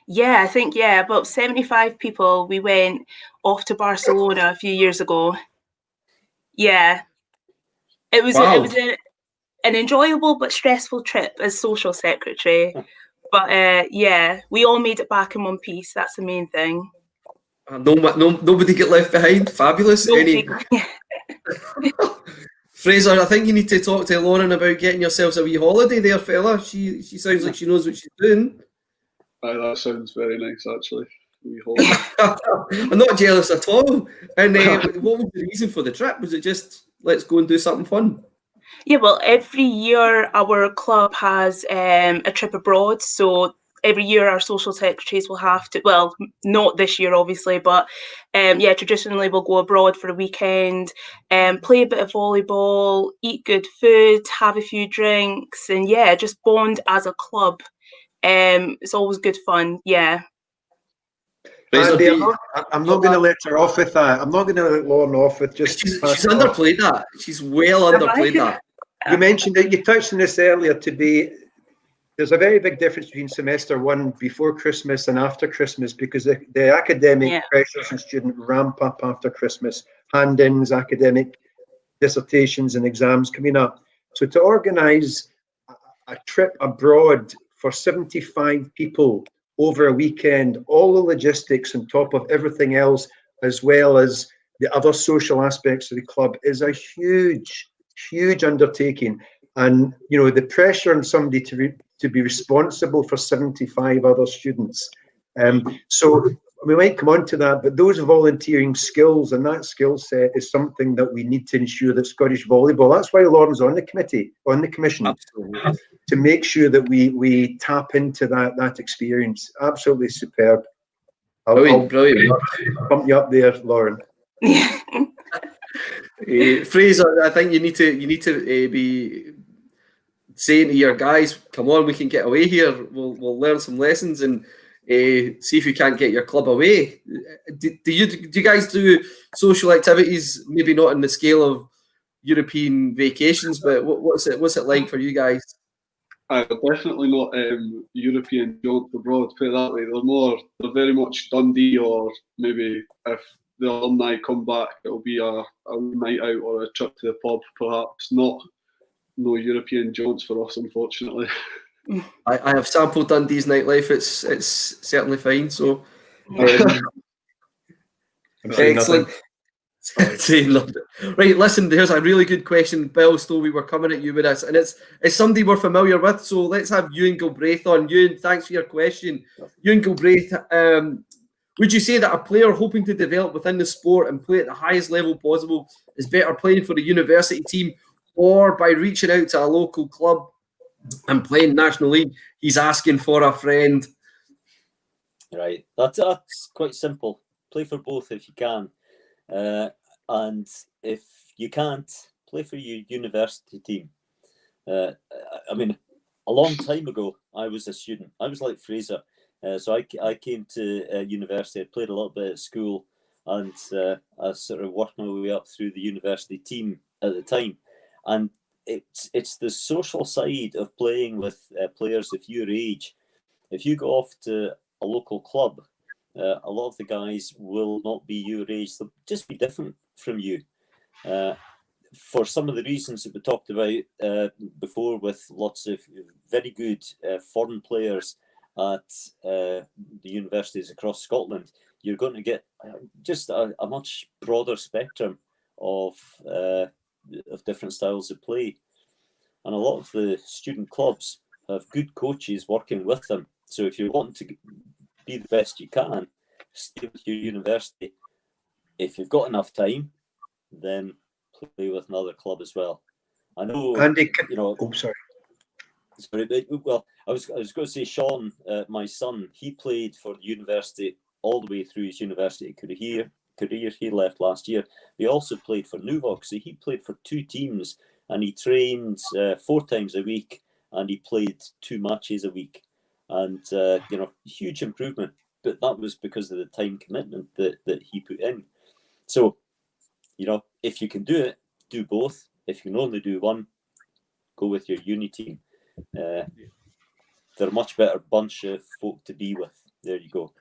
Speaker 3: Yeah, I think, about 75 people. We went off to Barcelona a few years ago. Yeah. It was an enjoyable but stressful trip as social secretary. But we all made it back in one piece. That's the main thing.
Speaker 1: Nobody get left behind. Fabulous. Fraser, I think you need to talk to Lauren about getting yourselves a wee holiday there, fella. She sounds like she knows what she's doing.
Speaker 4: That sounds very nice, actually.
Speaker 1: I'm not jealous at all. And what was the reason for the trip? Was it just, let's go and do something fun?
Speaker 3: Yeah, well, every year our club has a trip abroad. So every year our social secretaries will have to, well, not this year, obviously, but traditionally we'll go abroad for a weekend, play a bit of volleyball, eat good food, have a few drinks, and just bond as a club. It's always good fun. Yeah.
Speaker 2: Andy, I'm not going to let her off with that. I'm not going to let Lauren off with just.
Speaker 1: She's underplayed that. She's well underplayed that.
Speaker 2: You mentioned that, you touched on this earlier. There's a very big difference between semester one before Christmas and after Christmas, because the academic pressures and student ramp up after Christmas, hand-ins, academic dissertations and exams coming up. So to organise a trip abroad for 75 people over a weekend, all the logistics on top of everything else, as well as the other social aspects of the club, is a huge undertaking. And the pressure on somebody to be responsible for 75 other students. So we might come on to that, but those volunteering skills and that skill set is something that we need to ensure that Scottish Volleyball, that's why Lauren's on the commission. Absolutely. To make sure that we tap into that experience. Absolutely superb.
Speaker 1: Brilliant.
Speaker 2: I'll bump you up there, Lauren.
Speaker 1: Fraser, I think you need to be saying to your guys, come on, we can get away here. We'll learn some lessons and see if you can't get your club away. Do you guys do social activities? Maybe not on the scale of European vacations, but what's it like for you guys?
Speaker 4: Definitely not European jaunts abroad, put it that way. They're very much Dundee, or maybe if the alumni come back, it'll be a night out or a trip to the pub, perhaps. No European jaunts for us, unfortunately.
Speaker 1: I have sampled Dundee's nightlife. It's certainly fine. So excellent. Right, listen, there's a really good question. Bill Stowey, we're coming at you with this, and it's somebody we're familiar with, so let's have Ewan Gilbraith on. Ewan, thanks for your question. Ewan Gilbraith, would you say that a player hoping to develop within the sport and play at the highest level possible is better playing for a university team, or by reaching out to a local club and playing National League? He's asking for a friend.
Speaker 5: Right, that's quite simple. Play for both if you can. And if you can't, play for your university team. I mean, a long time ago, I was a student. I was like Fraser. So I came to university. I played a little bit at school, and I sort of worked my way up through the university team at the time. And it's the social side of playing with players of your age. If you go off to a local club, a lot of the guys will not be your age. They'll just be different from you. For some of the reasons that we talked about before, with lots of very good foreign players at the universities across Scotland, you're going to get just a much broader spectrum of different styles of play. And a lot of the student clubs have good coaches working with them. So if you want to be the best you can, stay with your university. If you've got enough time, then play with another club as well. I know,
Speaker 2: Andy,
Speaker 5: sorry, well, I was going to say, Sean, my son, he played for the university all the way through his university career. He left last year. He also played for Nuvok, so he played for 2 teams, and he trained 4 times a week, and he played 2 matches a week, and huge improvement. But that was because of the time commitment that he put in. So, if you can do it, do both. If you can only do one, go with your uni team. They're a much better bunch of folk to be with. There you go.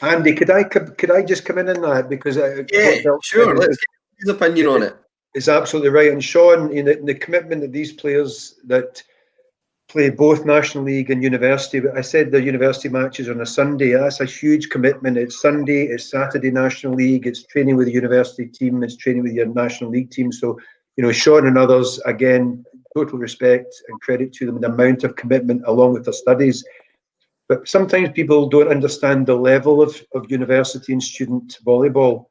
Speaker 2: Andy, could I just come in on that, because
Speaker 1: sure. Let's get his opinion on it.
Speaker 2: It's absolutely right. And Sean, the commitment of these players that play both National League and university. I said the university matches on a Sunday. That's a huge commitment. It's Sunday, it's Saturday National League, it's training with the university team, it's training with your National League team. So, Sean and others, again, total respect and credit to them, the amount of commitment along with their studies. But sometimes people don't understand the level of university and student volleyball.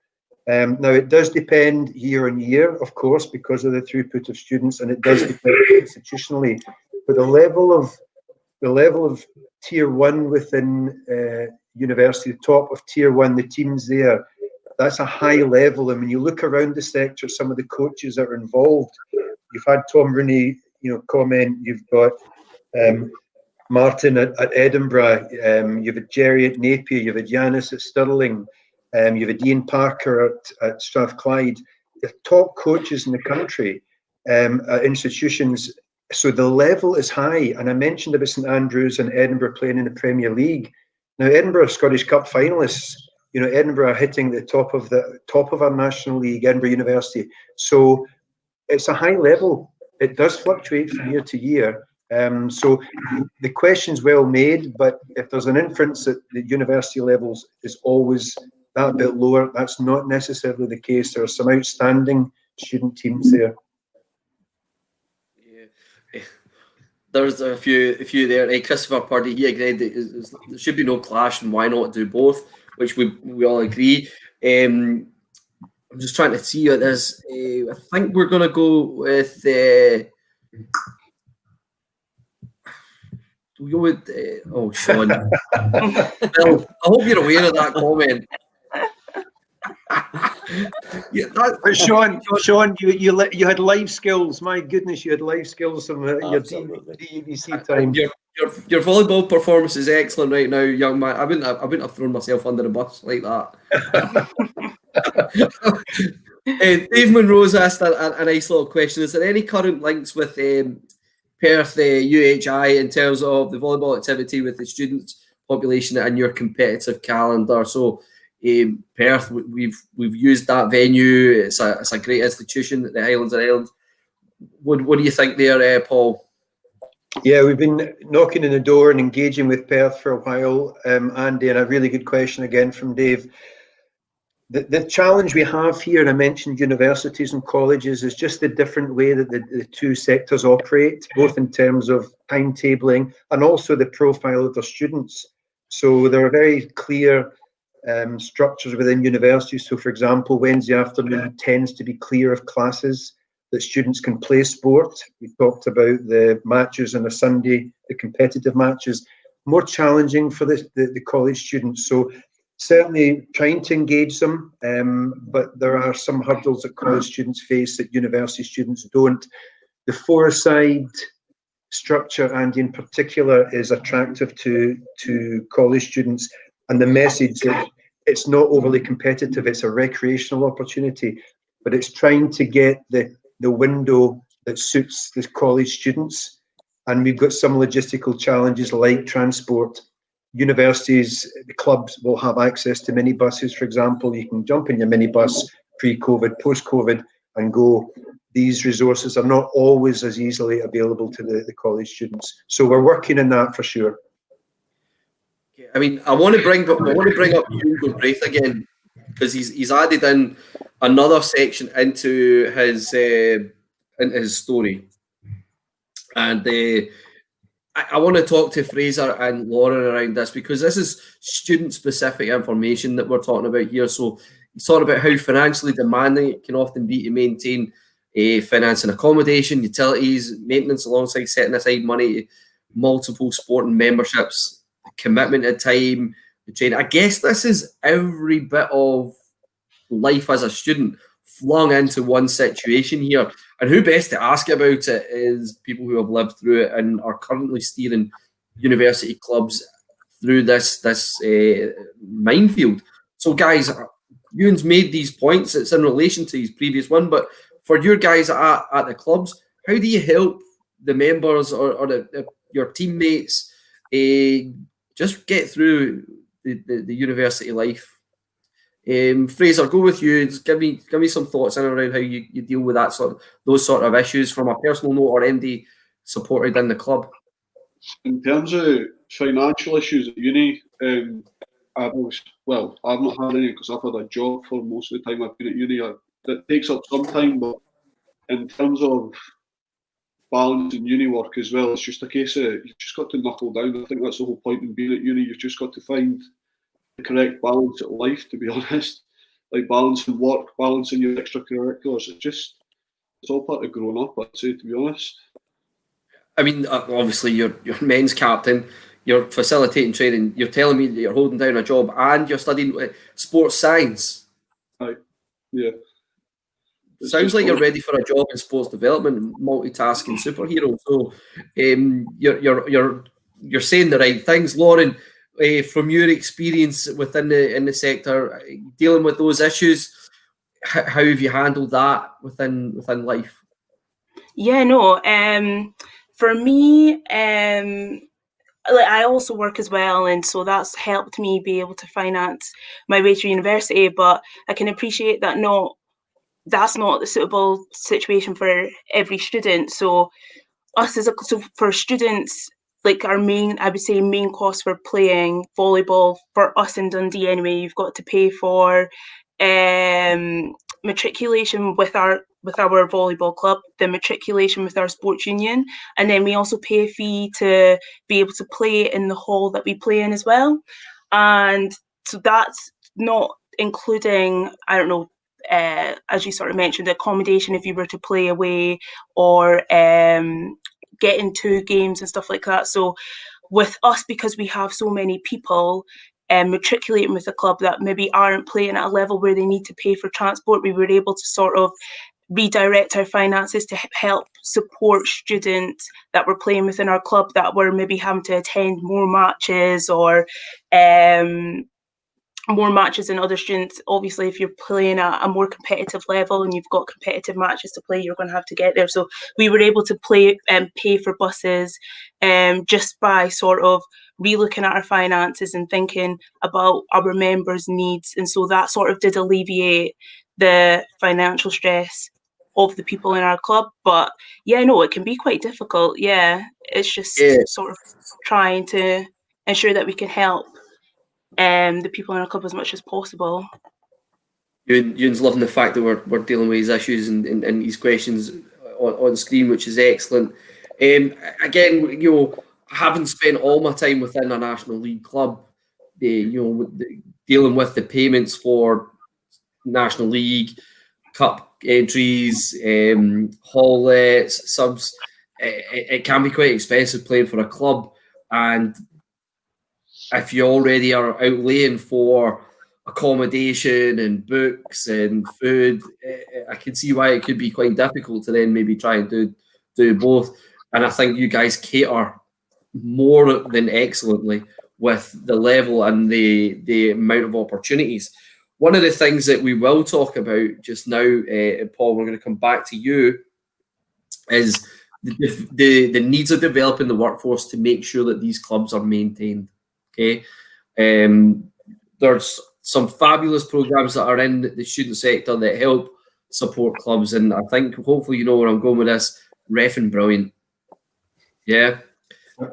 Speaker 2: Now, it does depend year on year, of course, because of the throughput of students, and it does depend institutionally. But the level of tier 1 within university, the top of tier 1, the teams there, that's a high level. And when you look around the sector, some of the coaches that are involved, you've had Tom Rooney, comment. You've got Martin at Edinburgh. You've had Jerry at Napier. You've had Yanis at Stirling. You've had Ian Parker at Strathclyde. The top coaches in the country at institutions. So the level is high. And I mentioned about St Andrews and Edinburgh playing in the Premier League. Now, Edinburgh Scottish Cup finalists. Edinburgh hitting the top of our National League, Edinburgh University. So it's a high level. It does fluctuate from year to year. So the question's well made, but if there's an inference that the university levels is always that bit lower, that's not necessarily the case. There are some outstanding student teams there.
Speaker 1: There's a few there. Christopher Purdy, he agreed that there should be no clash, and why not do both, which we all agree. I'm just trying to see what this. I think we're going to go with. We go with. Sean. Well, I hope you're aware of that comment.
Speaker 2: Yeah, but Sean, you had life skills. My goodness, you had life skills from your DEBC time.
Speaker 1: Your volleyball performance is excellent right now, young man. I wouldn't have thrown myself under the bus like that. Dave Monroe's asked a nice little question. Is there any current links with Perth UHI in terms of the volleyball activity with the student population and your competitive calendar? So Perth, we've used that venue. It's a great institution at the Highlands of Ireland. What do you think there, Paul?
Speaker 2: Yeah, we've been knocking on the door and engaging with Perth for a while, Andy, and a really good question again from Dave. The challenge we have here, and I mentioned universities and colleges, is just the different way that the two sectors operate, both in terms of timetabling and also the profile of their students. So there are very clear structures within universities. So, for example, Wednesday afternoon tends to be clear of classes that students can play sport. We talked about the matches on a Sunday, the competitive matches, more challenging for the college students. So certainly trying to engage them, but there are some hurdles that college students face that university students don't. The four-a-side structure, and in particular, is attractive to college students. And the message that it's not overly competitive, it's a recreational opportunity, but it's trying to get the window that suits the college students. And we've got some logistical challenges like transport. Universities, the clubs will have access to minibuses, for example. You can jump in your minibus pre-COVID, post-COVID, and go. these resources are not always as easily available to the college students. So we're working on that for sure.
Speaker 1: I mean, I want to bring up Hugo Braith again, because he's added in another section into his story, and I want to talk to Fraser and Lauren around this, because this is student-specific information that we're talking about here. So he's talking about how financially demanding it can often be to maintain finance and accommodation, utilities, maintenance, alongside setting aside money to multiple sporting memberships, commitment to time, the training. I guess this is every bit of life as a student flung into one situation here. And who best to ask about it is people who have lived through it and are currently steering university clubs through this minefield. So guys, Ewan's made these points. It's in relation to his previous one, but for your guys at the clubs, how do you help the members or your teammates just get through the university life? Fraser, go with you. Just give me some thoughts in around how you deal with those sort of issues from a personal note, or MD supported in the club.
Speaker 4: In terms of financial issues at uni, I've not had any, because I've had a job for most of the time I've been at uni. That takes up some time, but in terms of balancing uni work as well, it's just a case of you've just got to knuckle down. I think that's the whole point in being at uni. You've just got to find the correct balance at life, to be honest. Like balancing work, balancing your extracurriculars. It's all part of growing up, I'd say, to be honest.
Speaker 1: I mean, obviously you're men's captain, you're facilitating training, you're telling me that you're holding down a job and you're studying sports science.
Speaker 4: Right. Yeah.
Speaker 1: Sounds like you're ready for a job in sports development, multitasking superhero. So you're saying the right things, Lauren. From your experience within the sector, dealing with those issues, how have you handled that within life?
Speaker 3: Yeah, no. For me, I also work as well, and so that's helped me be able to finance my way to university. But I can appreciate that that's not the suitable situation for every student. So for students, like our main cost for playing volleyball for us in Dundee anyway, you've got to pay for matriculation with our volleyball club, the matriculation with our sports union, and then we also pay a fee to be able to play in the hall that we play in as well. And so that's not including, I don't know, as you sort of mentioned, accommodation if you were to play away, or getting to games and stuff like that. So with us, because we have so many people matriculating with the club that maybe aren't playing at a level where they need to pay for transport, we were able to sort of redirect our finances to help support students that were playing within our club that were maybe having to attend more matches, or more matches than other students. Obviously, if you're playing at a more competitive level and you've got competitive matches to play, you're going to have to get there. So we were able to pay for buses just by sort of relooking at our finances and thinking about our members' needs. And so that sort of did alleviate the financial stress of the people in our club. But yeah, no, it can be quite difficult. Yeah, it's just sort of trying to ensure that we can help the people in our club as much as possible.
Speaker 1: Ewan's loving the fact that we're dealing with his issues and his questions on screen, which is excellent. Again, having spent all my time within a National League club, dealing with the payments for National League Cup entries, hall lets, subs, it can be quite expensive playing for a club. And if you already are outlaying for accommodation and books and food, I can see why it could be quite difficult to then maybe try and do both. And I think you guys cater more than excellently with the level and the amount of opportunities. One of the things that we will talk about just now, Paul, we're going to come back to you, is the needs of developing the workforce to make sure that these clubs are maintained. Okay, there's some fabulous programs that are in the student sector that help support clubs, and I think hopefully you know where I'm going with this. Reffing brilliant. Yeah.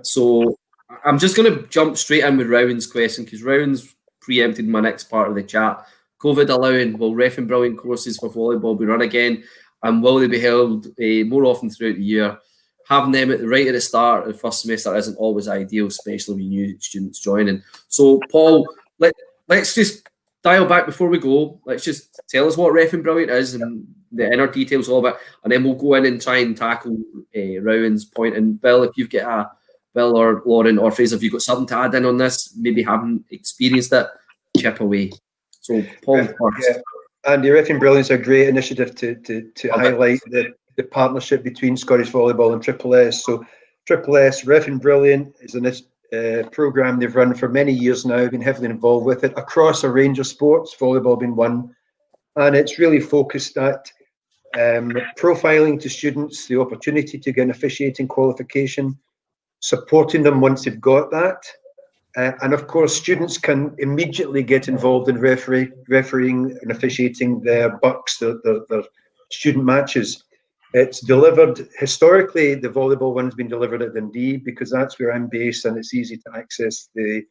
Speaker 1: So I'm just going to jump straight in with Rowan's question, because Rowan's preempted my next part of the chat. COVID allowing, will Reffing brilliant courses for volleyball be run again, and will they be held more often throughout the year? Having them right at the start of the first semester isn't always ideal, especially with new students joining. So, Paul, let's just dial back before we go. Let's just tell us what Reffing brilliant is and the inner details of it, and then we'll go in and try and tackle Rowan's point. And Bill, if you've got Bill or Lauren or Fraser, if you've got something to add in on this, maybe haven't experienced it, chip away. So, Paul first.
Speaker 2: Yeah. Andy, Reffing brilliant is a great initiative to highlight the partnership between Scottish Volleyball and Triple S. So Triple S, Reffing brilliant is a programme they've run for many years now, been heavily involved with it across a range of sports, volleyball being one. And it's really focused at profiling to students the opportunity to get an officiating qualification, supporting them once they've got that. And of course, students can immediately get involved in refereeing and officiating their bucks, their student matches. It's delivered, historically, the volleyball one's been delivered at Dundee because that's where I'm based and it's easy to access the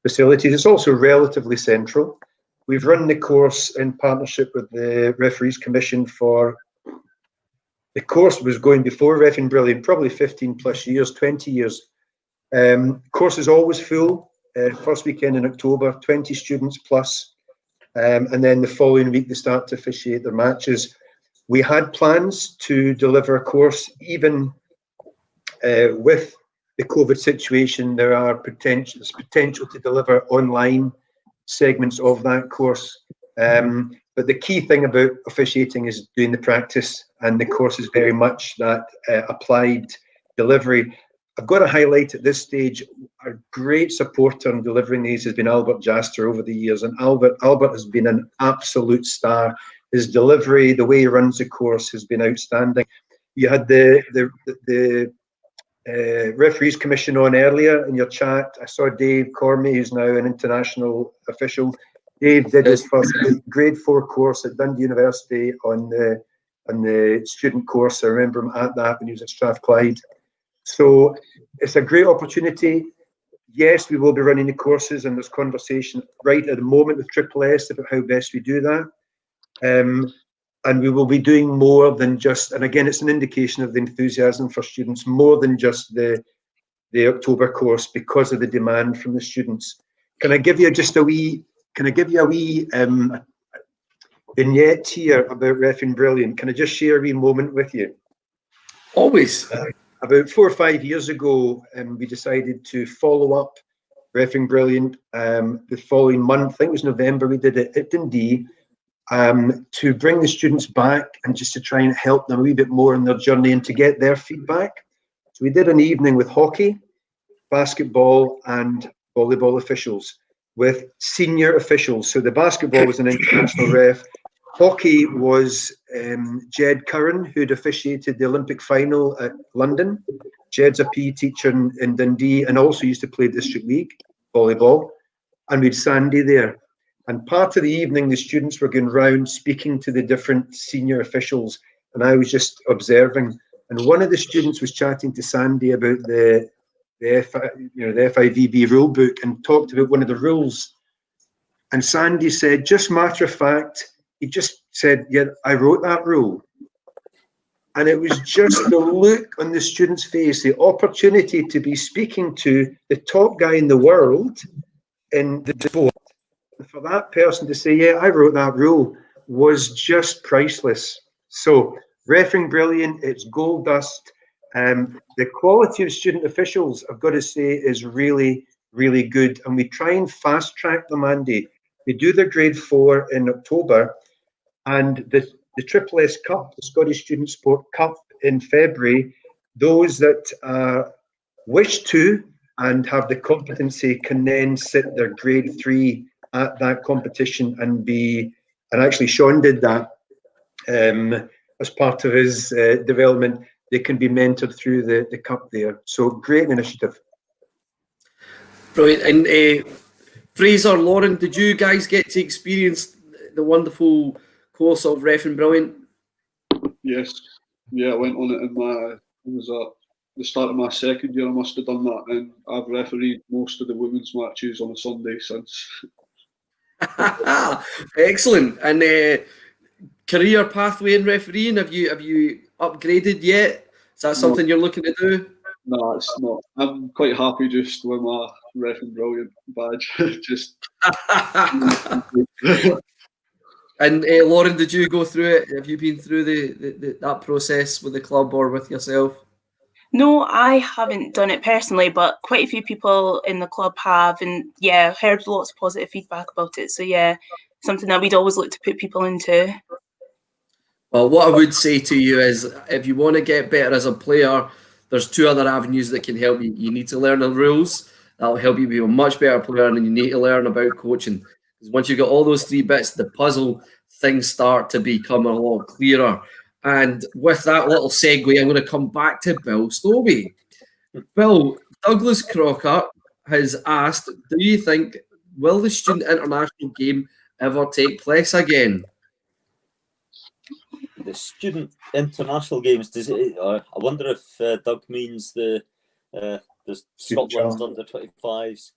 Speaker 2: facilities. It's also relatively central. We've run the course in partnership with the Referees Commission for, the course was going before Reffing brilliant, probably 15 plus years, 20 years. Course is always full, first weekend in October, 20 students plus, and then the following week they start to officiate their matches. We had plans to deliver a course even with the COVID situation. There's potential to deliver online segments of that course. But the key thing about officiating is doing the practice, and the course is very much that applied delivery. I've got to highlight at this stage, a great supporter in delivering these has been Albert Jaster over the years, and Albert has been an absolute star. His delivery, the way he runs the course has been outstanding. You had the Referees Commission on earlier in your chat. I saw Dave Cormie, who's now an international official. Dave did his first grade 4 course at Dundee University on the student course. I remember him at that when he was at Strathclyde. So it's a great opportunity. Yes, we will be running the courses, and there's conversation right at the moment with Triple S about how best we do that. And we will be doing more than just, and again, it's an indication of the enthusiasm for students, more than just the October course because of the demand from the students. Can I give you a wee vignette here about Reffing brilliant? Can I just share a wee moment with you?
Speaker 1: Always.
Speaker 2: About 4 or 5 years ago, we decided to follow up Reffing brilliant the following month. I think it was November. We did it at Dundee. To bring the students back and just to try and help them a wee bit more in their journey and to get their feedback. So we did an evening with hockey, basketball and volleyball officials, with senior officials. So the basketball was an international ref. Hockey was Jed Curran, who'd officiated the Olympic final at London. Jed's a PE teacher in Dundee and also used to play District League volleyball. And we'd Sandy there. And part of the evening, the students were going round speaking to the different senior officials, and I was just observing. And one of the students was chatting to Sandy about the FIVB rule book and talked about one of the rules. And Sandy said, just matter of fact, he just said, yeah, I wrote that rule. And it was just the look on the student's face, the opportunity to be speaking to the top guy in the world in the sport. For that person to say, yeah, I wrote that rule, was just priceless. So Reffing brilliant, it's gold dust. The quality of student officials, I've got to say, is really, really good. And we try and fast track them, Andy. They do their grade 4 in October, and the Triple S Cup, the Scottish Student Sport Cup in February, those that wish to and have the competency can then sit their grade 3 at that competition and actually Sean did that as part of his development. They can be mentored through the cup there. So great initiative.
Speaker 1: Brilliant. And Fraser, Lauren, did you guys get to experience the wonderful course of reffing brilliant?
Speaker 4: Yes. Yeah, I went on it in the start of my second year. I must have done that, and I've refereed most of the women's matches on a Sunday since.
Speaker 1: Excellent. And career pathway in refereeing, have you upgraded yet? Is that something you're looking to do?
Speaker 4: No, it's not. I'm quite happy just with my reffing brilliant badge. Just.
Speaker 1: And Lauren, did you go through it? Have you been through that process with the club or with yourself?
Speaker 3: No, I haven't done it personally, but quite a few people in the club have, and yeah, heard lots of positive feedback about it. So yeah, something that we'd always look to put people into.
Speaker 1: Well, what I would say to you is, if you want to get better as a player, there's 2 other avenues that can help you. You need to learn the rules. That'll help you be a much better player, and you need to learn about coaching. Because once you get all those 3 bits, the puzzle, things start to become a lot clearer. And with that little segue, I'm going to come back to Bill Stobie. Bill, Douglas Crocker has asked, do you think, will the student international game ever take place again?
Speaker 5: The student international games, does it? I wonder if Doug means the Scotland under 25s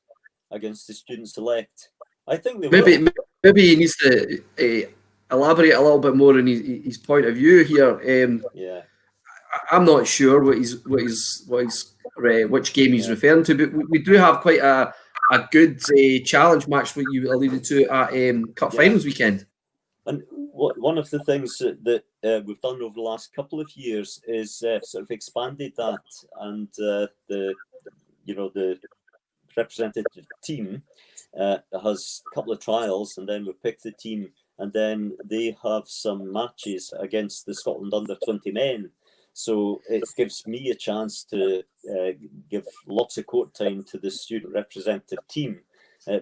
Speaker 5: against the student select. I think they will.
Speaker 1: Maybe he needs to elaborate a little bit more on his point of view here.
Speaker 5: Yeah,
Speaker 1: I'm not sure which game he's referring to, but we do have quite a good challenge match what you alluded to at Cup Finals weekend.
Speaker 5: And one of the things that we've done over the last couple of years is sort of expanded that, and the representative team has a couple of trials, and then we pick the team, and then they have some matches against the Scotland under 20 men. So it gives me a chance to give lots of court time to the student representative team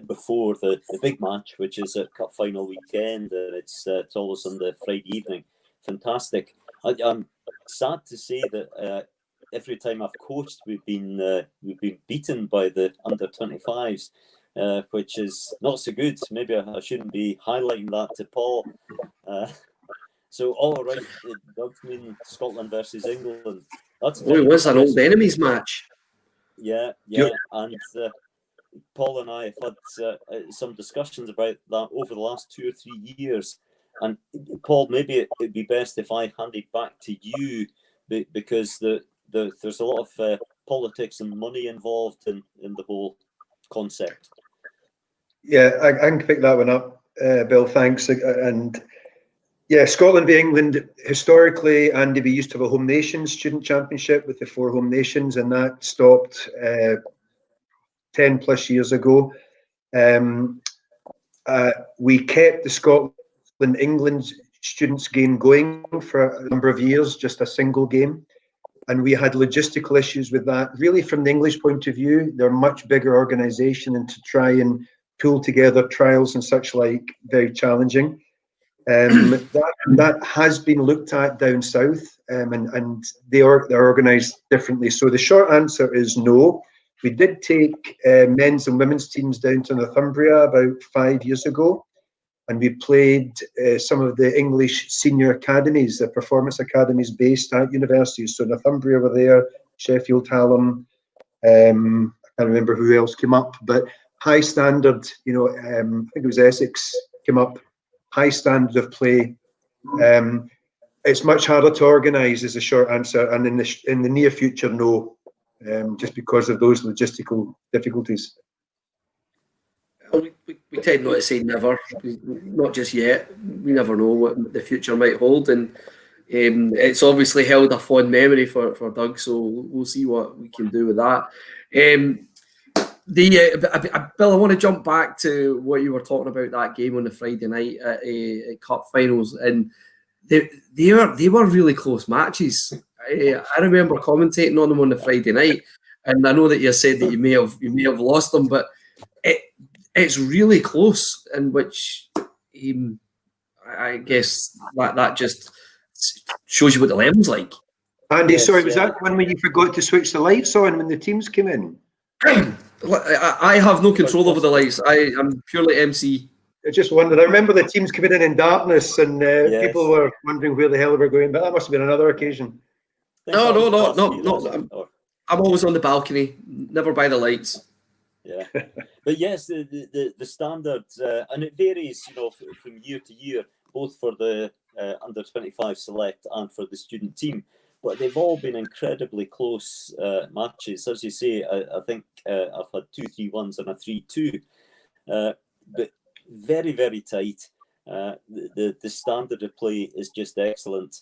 Speaker 5: before the big match, which is at Cup Final weekend. It's always on the Friday evening. Fantastic. I'm sad to say that every time I've coached, we've been beaten by the under 25s, which is not so good. Maybe I shouldn't be highlighting that to Paul. So, all right, it does mean Scotland versus England. That's
Speaker 1: it was an old enemies match.
Speaker 5: Yeah, and Paul and I have had some discussions about that over the last 2 or 3 years. And Paul, maybe it'd be best if I handed back to you, because there's a lot of politics and money involved in the whole concept.
Speaker 2: Yeah, I can pick that one up, Bill. Thanks. And yeah, Scotland v England, historically, Andy, we used to have a home nations student championship with the 4 home nations, and that stopped 10 plus years ago. We kept the Scotland-England students game going for a number of years, just a single game. And we had logistical issues with that. Really, from the English point of view, they're a much bigger organisation, and to try and pull together trials and such like, very challenging. That has been looked at down south, and they're organised differently. So the short answer is no. We did take men's and women's teams down to Northumbria about 5 years ago, and we played some of the English senior academies, the performance academies based at universities. So Northumbria were there, Sheffield Hallam, I can't remember who else came up, but high standard, I think it was Essex came up, high standard of play. It's much harder to organise, is the short answer, and in the near future, no, just because of those logistical difficulties.
Speaker 1: We tend not to say never, not just yet. We never know what the future might hold, and it's obviously held a fond memory for Doug, so we'll see what we can do with that. Bill, I want to jump back to what you were talking about, that game on the Friday night at Cup Finals, and they were really close matches. I remember commentating on them on the Friday night, and I know that you said that you may have lost them, but it's really close, in which I guess that just shows you what the level's like.
Speaker 2: Andy, sorry, was that one when you forgot to switch the lights on when the teams came in?
Speaker 1: I have no control over the lights. I'm purely MC.
Speaker 2: I just wondered. I remember the teams coming in darkness, and
Speaker 5: Yes.
Speaker 2: people were wondering where the hell they were going. But that must have been another occasion.
Speaker 5: I think that was past you,
Speaker 1: no.
Speaker 5: actually, or-
Speaker 1: I'm always on the balcony, never by the lights.
Speaker 5: Yeah, but yes, the standard, and it varies, you know, from year to year, both for the under 25 select and for the student team. But they've all been incredibly close matches, as you say. I think I've had 2 3-1s and a 3-2, but very, very tight. The standard of play is just excellent.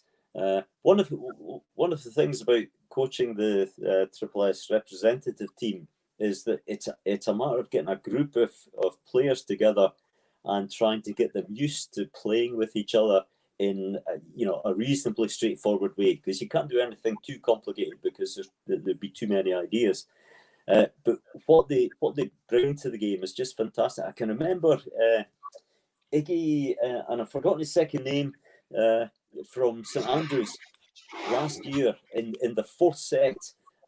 Speaker 5: One of the things about coaching the Triple S representative team is that it's a matter of getting a group of players together and trying to get them used to playing with each other in a reasonably straightforward way, because you can't do anything too complicated because there'd be too many ideas. But what they bring to the game is just fantastic. I can remember Iggy, and I've forgotten his second name, from St Andrews last year in the 4th set,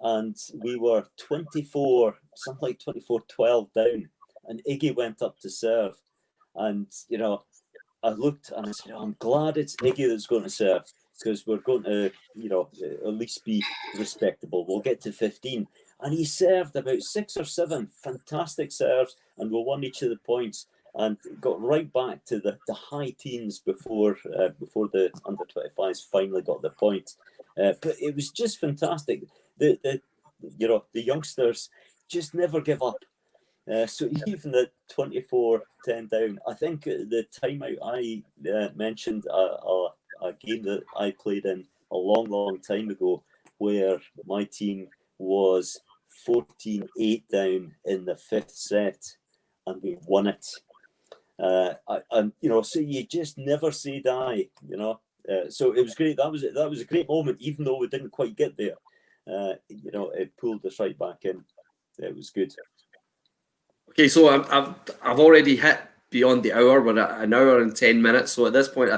Speaker 5: and we were 24, something like 24-12 down, and Iggy went up to serve, and I looked and I said, I'm glad it's Iggy that's going to serve, because we're going to at least be respectable. We'll get to 15, and he served about 6 or 7 fantastic serves, and we won each of the points and got right back to the high teens before the under 25s finally got the point. But it was just fantastic. The youngsters just never give up. So even at 24-10 down, I think the timeout I mentioned a game that I played in a long time ago, where my team was 14-8 down in the 5th set, and we won it. So you just never say die, So it was great. That was a great moment, even though we didn't quite get there. It pulled us right back in. It was good.
Speaker 1: Okay, so I've already hit beyond the hour. We're at an hour and 10 minutes. So at this point,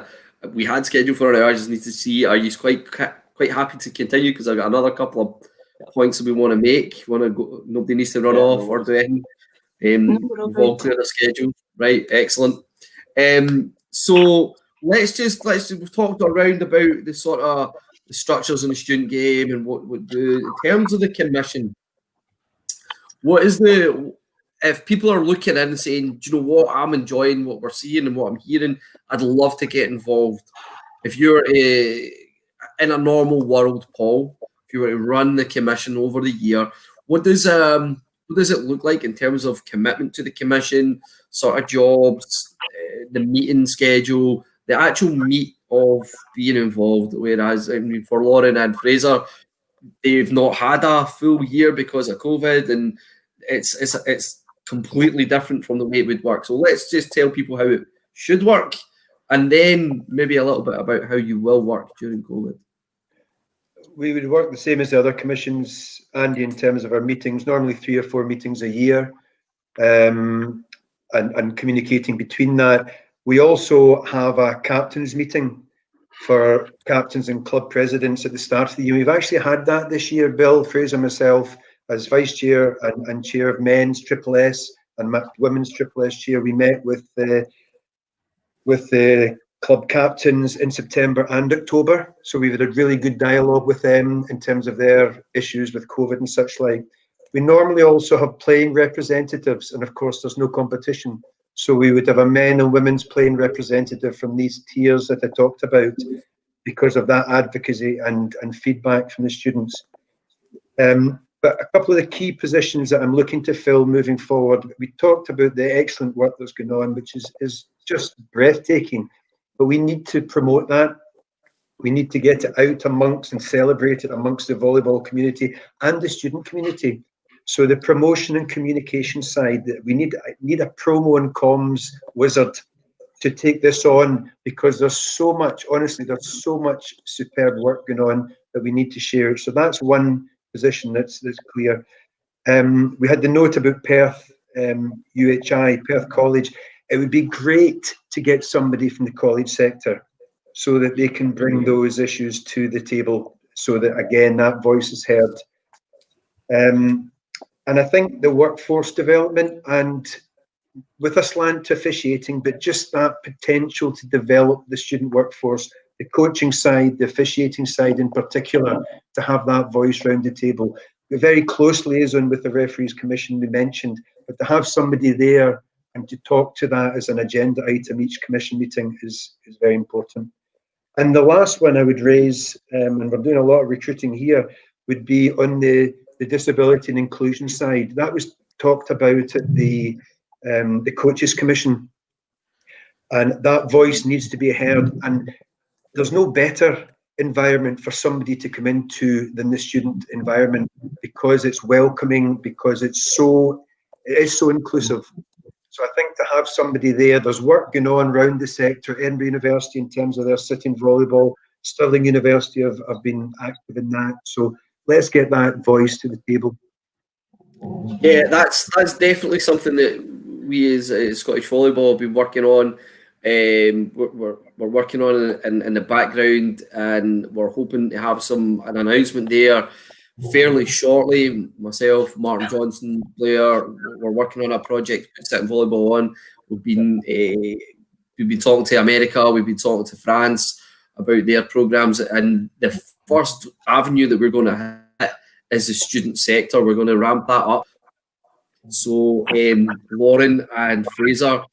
Speaker 1: we had scheduled for an hour. I just need to see, are you quite happy to continue? Because I've got another couple of points that we want to make. Want to go? Nobody needs to run off or do anything. We've all cleared the schedule, right? Excellent. So let's just we've talked around about the sort of the structures in the student game and what would do in terms of the commission. What is if people are looking in and saying, do you know what, I'm enjoying what we're seeing and what I'm hearing, I'd love to get involved. If you're in a normal world, Paul, if you were to run the commission over the year, what does it look like in terms of commitment to the commission, sort of jobs, the meeting schedule, the actual meat of being involved? Whereas, I mean, for Lauren and Fraser, they've not had a full year because of COVID, and it's completely different from the way it would work. So let's just tell people how it should work, and then maybe a little bit about how you will work during COVID.
Speaker 2: We would work the same as the other commissions, Andy, in terms of our meetings, normally 3 or 4 meetings a year, and communicating between that. We also have a captain's meeting for captains and club presidents at the start of the year. We've actually had that this year. Bill, Fraser, myself, as vice chair and chair of men's Triple S and women's Triple S chair, we met with the club captains in September and October. So we've had a really good dialogue with them in terms of their issues with COVID and such like. We normally also have playing representatives, and of course there's no competition. So we would have a men and women's playing representative from these tiers that I talked about, because of that advocacy and feedback from the students. But a couple of the key positions that I'm looking to fill moving forward, we talked about the excellent work that's going on, which is just breathtaking. But we need to promote that. We need to get it out amongst and celebrate it amongst the volleyball community and the student community. So the promotion and communication side, that we need a promo and comms wizard to take this on, because there's so much, honestly, there's so much superb work going on that we need to share. So that's one position that's clear. We had the note about Perth, UHI, Perth College. It would be great to get somebody from the college sector so that they can bring those issues to the table, so that, again, that voice is heard. And I think the workforce development and with a slant to officiating, but just that potential to develop the student workforce, the coaching side, the officiating side in particular, to have that voice round the table. A very close liaison with the Referees Commission we mentioned, but to have somebody there and to talk to that as an agenda item each commission meeting is very important. And the last one I would raise, and we're doing a lot of recruiting here, would be on the disability and inclusion side. That was talked about at the Coaches Commission, and that voice needs to be heard. And there's no better environment for somebody to come into than the student environment, because it's welcoming, because it is so inclusive. So I think to have somebody there's work going on around the sector. Edinburgh University in terms of their sitting volleyball, Stirling University have been active in that. So let's get that voice to the table.
Speaker 1: Yeah, that's definitely something that we as Scottish Volleyball have been working on. We're working on it in the background, and we're hoping to have an announcement there fairly shortly. Myself, Martin Johnson, Blair, we're working on a project Sitting Volleyball on. We've been talking to America, we've been talking to France about their programs, and the first avenue that we're going to hit is the student sector. We're going to ramp that up. So Lauren and Fraser,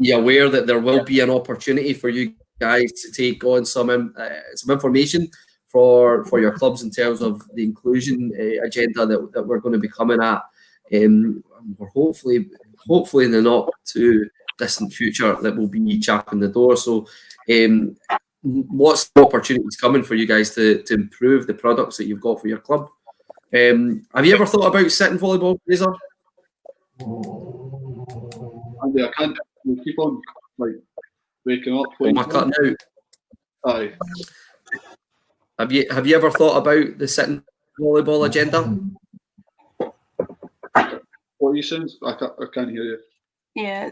Speaker 1: be aware that there will be an opportunity for you guys to take on some information for your clubs in terms of the inclusion agenda that we're going to be coming at. We're hopefully in the not too distant future that will be chapping the door. So lots of opportunities coming for you guys to improve the products that you've got for your club. Have you ever thought about Sitting Volleyball, Fraser?
Speaker 4: Andy, I can't keep on waking up.
Speaker 1: Am I cutting out?
Speaker 4: Aye.
Speaker 1: Have you ever thought about the Sitting Volleyball agenda?
Speaker 4: What are you saying? I can't hear you.
Speaker 3: Yeah,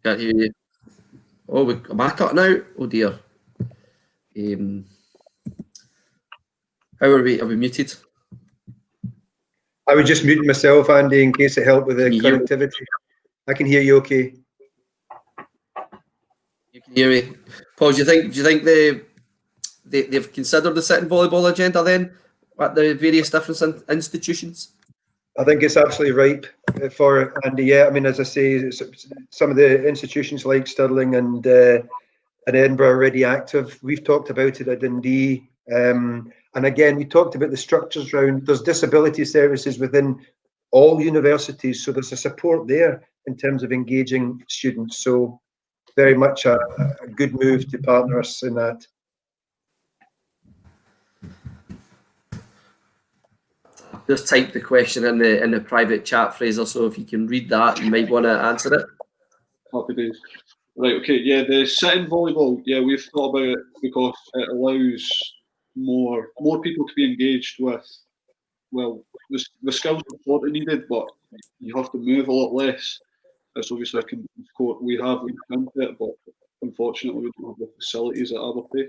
Speaker 1: Can't hear you. Oh, am I cutting out? Oh dear. How are we? Are we muted?
Speaker 2: I was just muting myself, Andy, in case it helped with the
Speaker 1: Can you hear me?
Speaker 2: connectivity. I can hear you okay.
Speaker 1: You can hear me. Paul, do you think they've considered the Sitting Volleyball agenda then at the various different institutions?
Speaker 2: I think it's absolutely ripe for it, Andy. Yeah, I mean, as I say, some of the institutions like Stirling and Edinburgh are already active. We've talked about it at Dundee. And again, we talked about the structures around, there's disability services within all universities, so there's a support there in terms of engaging students. So very much a good move to partner us in that.
Speaker 1: Just type the question in the private chat, Fraser, so if you can read that, you might want to answer it.
Speaker 4: Happy days. Right, okay, yeah, the Sitting Volleyball, yeah, we've thought about it because it allows more people to be engaged with, well, the skills and support are needed, but you have to move a lot less. It's obviously a conditioned court. We have looked into it, but unfortunately we don't have the facilities at Abertay.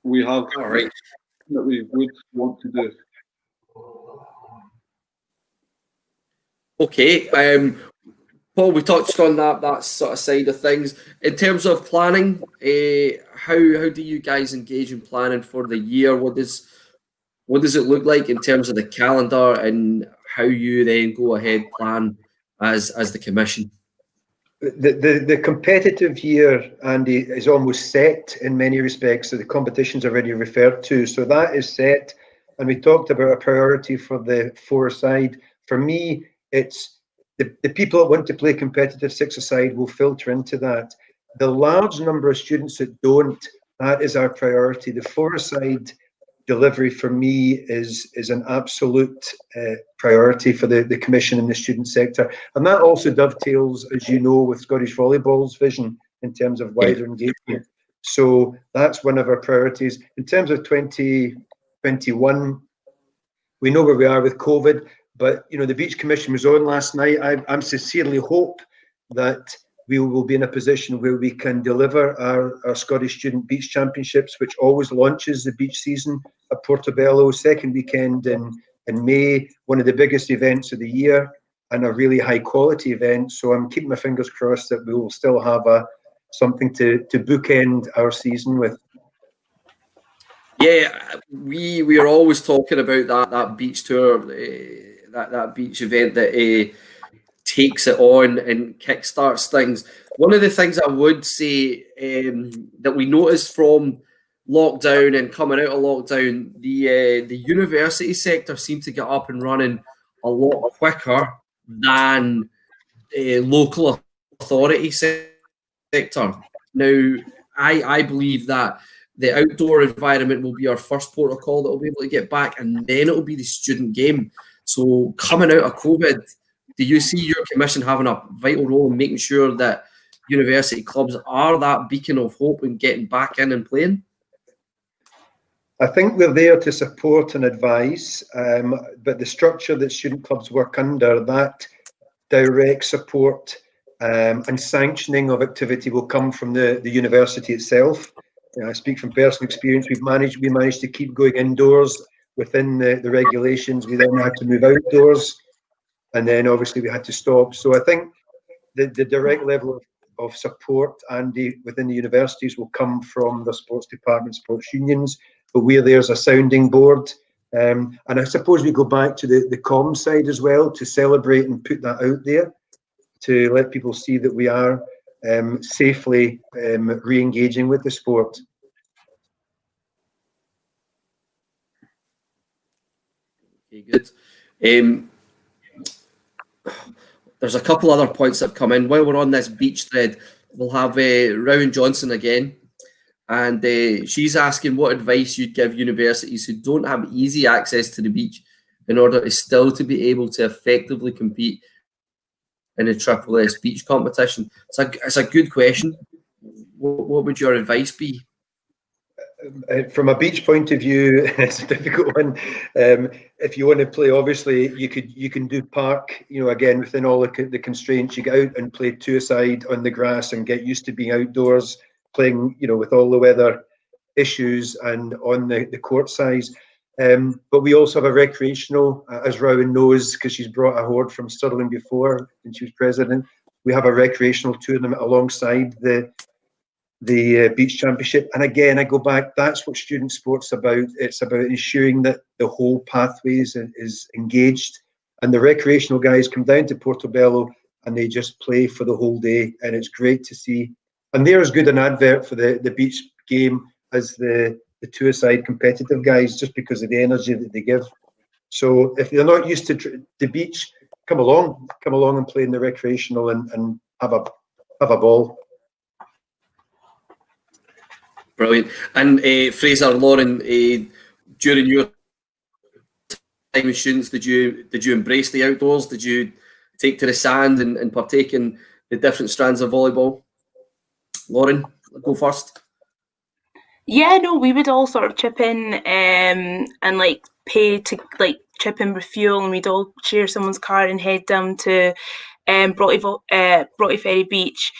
Speaker 4: We have
Speaker 1: All right.
Speaker 4: that we would want to do.
Speaker 1: Okay. Paul, we touched on that sort of side of things. In terms of planning, how do you guys engage in planning for the year? What does it look like in terms of the calendar, and how you then go ahead plan as the commission?
Speaker 2: The competitive year, Andy, is almost set in many respects. So the competition's already referred to. So that is set. And we talked about a priority for the four-a-side. For me, it's the people that want to play competitive six-a-side will filter into that. The large number of students that don't, that is our priority. The four-a-side delivery for me is an absolute priority for the commission and the student sector. And that also dovetails, as you know, with Scottish Volleyball's vision in terms of wider engagement. So that's one of our priorities. In terms of 2021, we know where we are with COVID, but you know, the Beach Commission was on last night. I'm sincerely hope that we will be in a position where we can deliver our Scottish Student Beach Championships, which always launches the beach season at Portobello, second weekend in in May, one of the biggest events of the year and a really high quality event. So I'm keeping my fingers crossed that we will still have something to bookend our season with.
Speaker 1: Yeah, we are always talking about that beach tour, that beach event that takes it on and kickstarts things. One of the things I would say that we noticed from lockdown and coming out of lockdown, the university sector seemed to get up and running a lot quicker than local authority sector. Now, I believe that the outdoor environment will be our first protocol that we'll be able to get back, and then it'll be the student game. So coming out of COVID, do you see your commission having a vital role in making sure that university clubs are that beacon of hope and getting back in and playing?
Speaker 2: I think we're there to support and advise, but the structure that student clubs work under, that direct support and sanctioning of activity will come from the university itself. I speak from personal experience. We managed to keep going indoors within the regulations. We then had to move outdoors, and then obviously we had to stop. So I think the direct level of support, Andy, within the universities will come from the sports department, sports unions, but we're there as a sounding board. And I suppose we go back to the comm side as well, to celebrate and put that out there, to let people see that we are safely re-engaging with the sport.
Speaker 1: Okay, good. There's a couple other points that have come in. While we're on this beach thread, we'll have Rowan Johnson again. And she's asking what advice you'd give universities who don't have easy access to the beach in order to still to be able to effectively compete in a Triple S beach competition. It's a good question. What would your advice be?
Speaker 2: From a beach point of view, it's a difficult one. If you want to play, obviously you can do park. Again, within all the constraints, you get out and play two-a-side on the grass and get used to being outdoors, playing, with all the weather issues and on the court size. But we also have a recreational, as Rowan knows, because she's brought a horde from Stirling before when she was president. We have a recreational tournament alongside the beach championship. And again, I go back, that's what student sport's about. It's about ensuring that the whole pathways is engaged. And the recreational guys come down to Portobello and they just play for the whole day. And it's great to see. And they're as good an advert for the beach game as the two-a-side competitive guys, just because of the energy that they give. So if they're not used to the beach, come along and play in the recreational and have a ball.
Speaker 1: Brilliant. And Fraser, Lauren, during your time with students, did you embrace the outdoors? Did you take to the sand and partake in the different strands of volleyball? Lauren, go first.
Speaker 3: Yeah, no, we would all sort of chip in and pay to chip in with fuel, and we'd all share someone's car and head down to Broughty Ferry Beach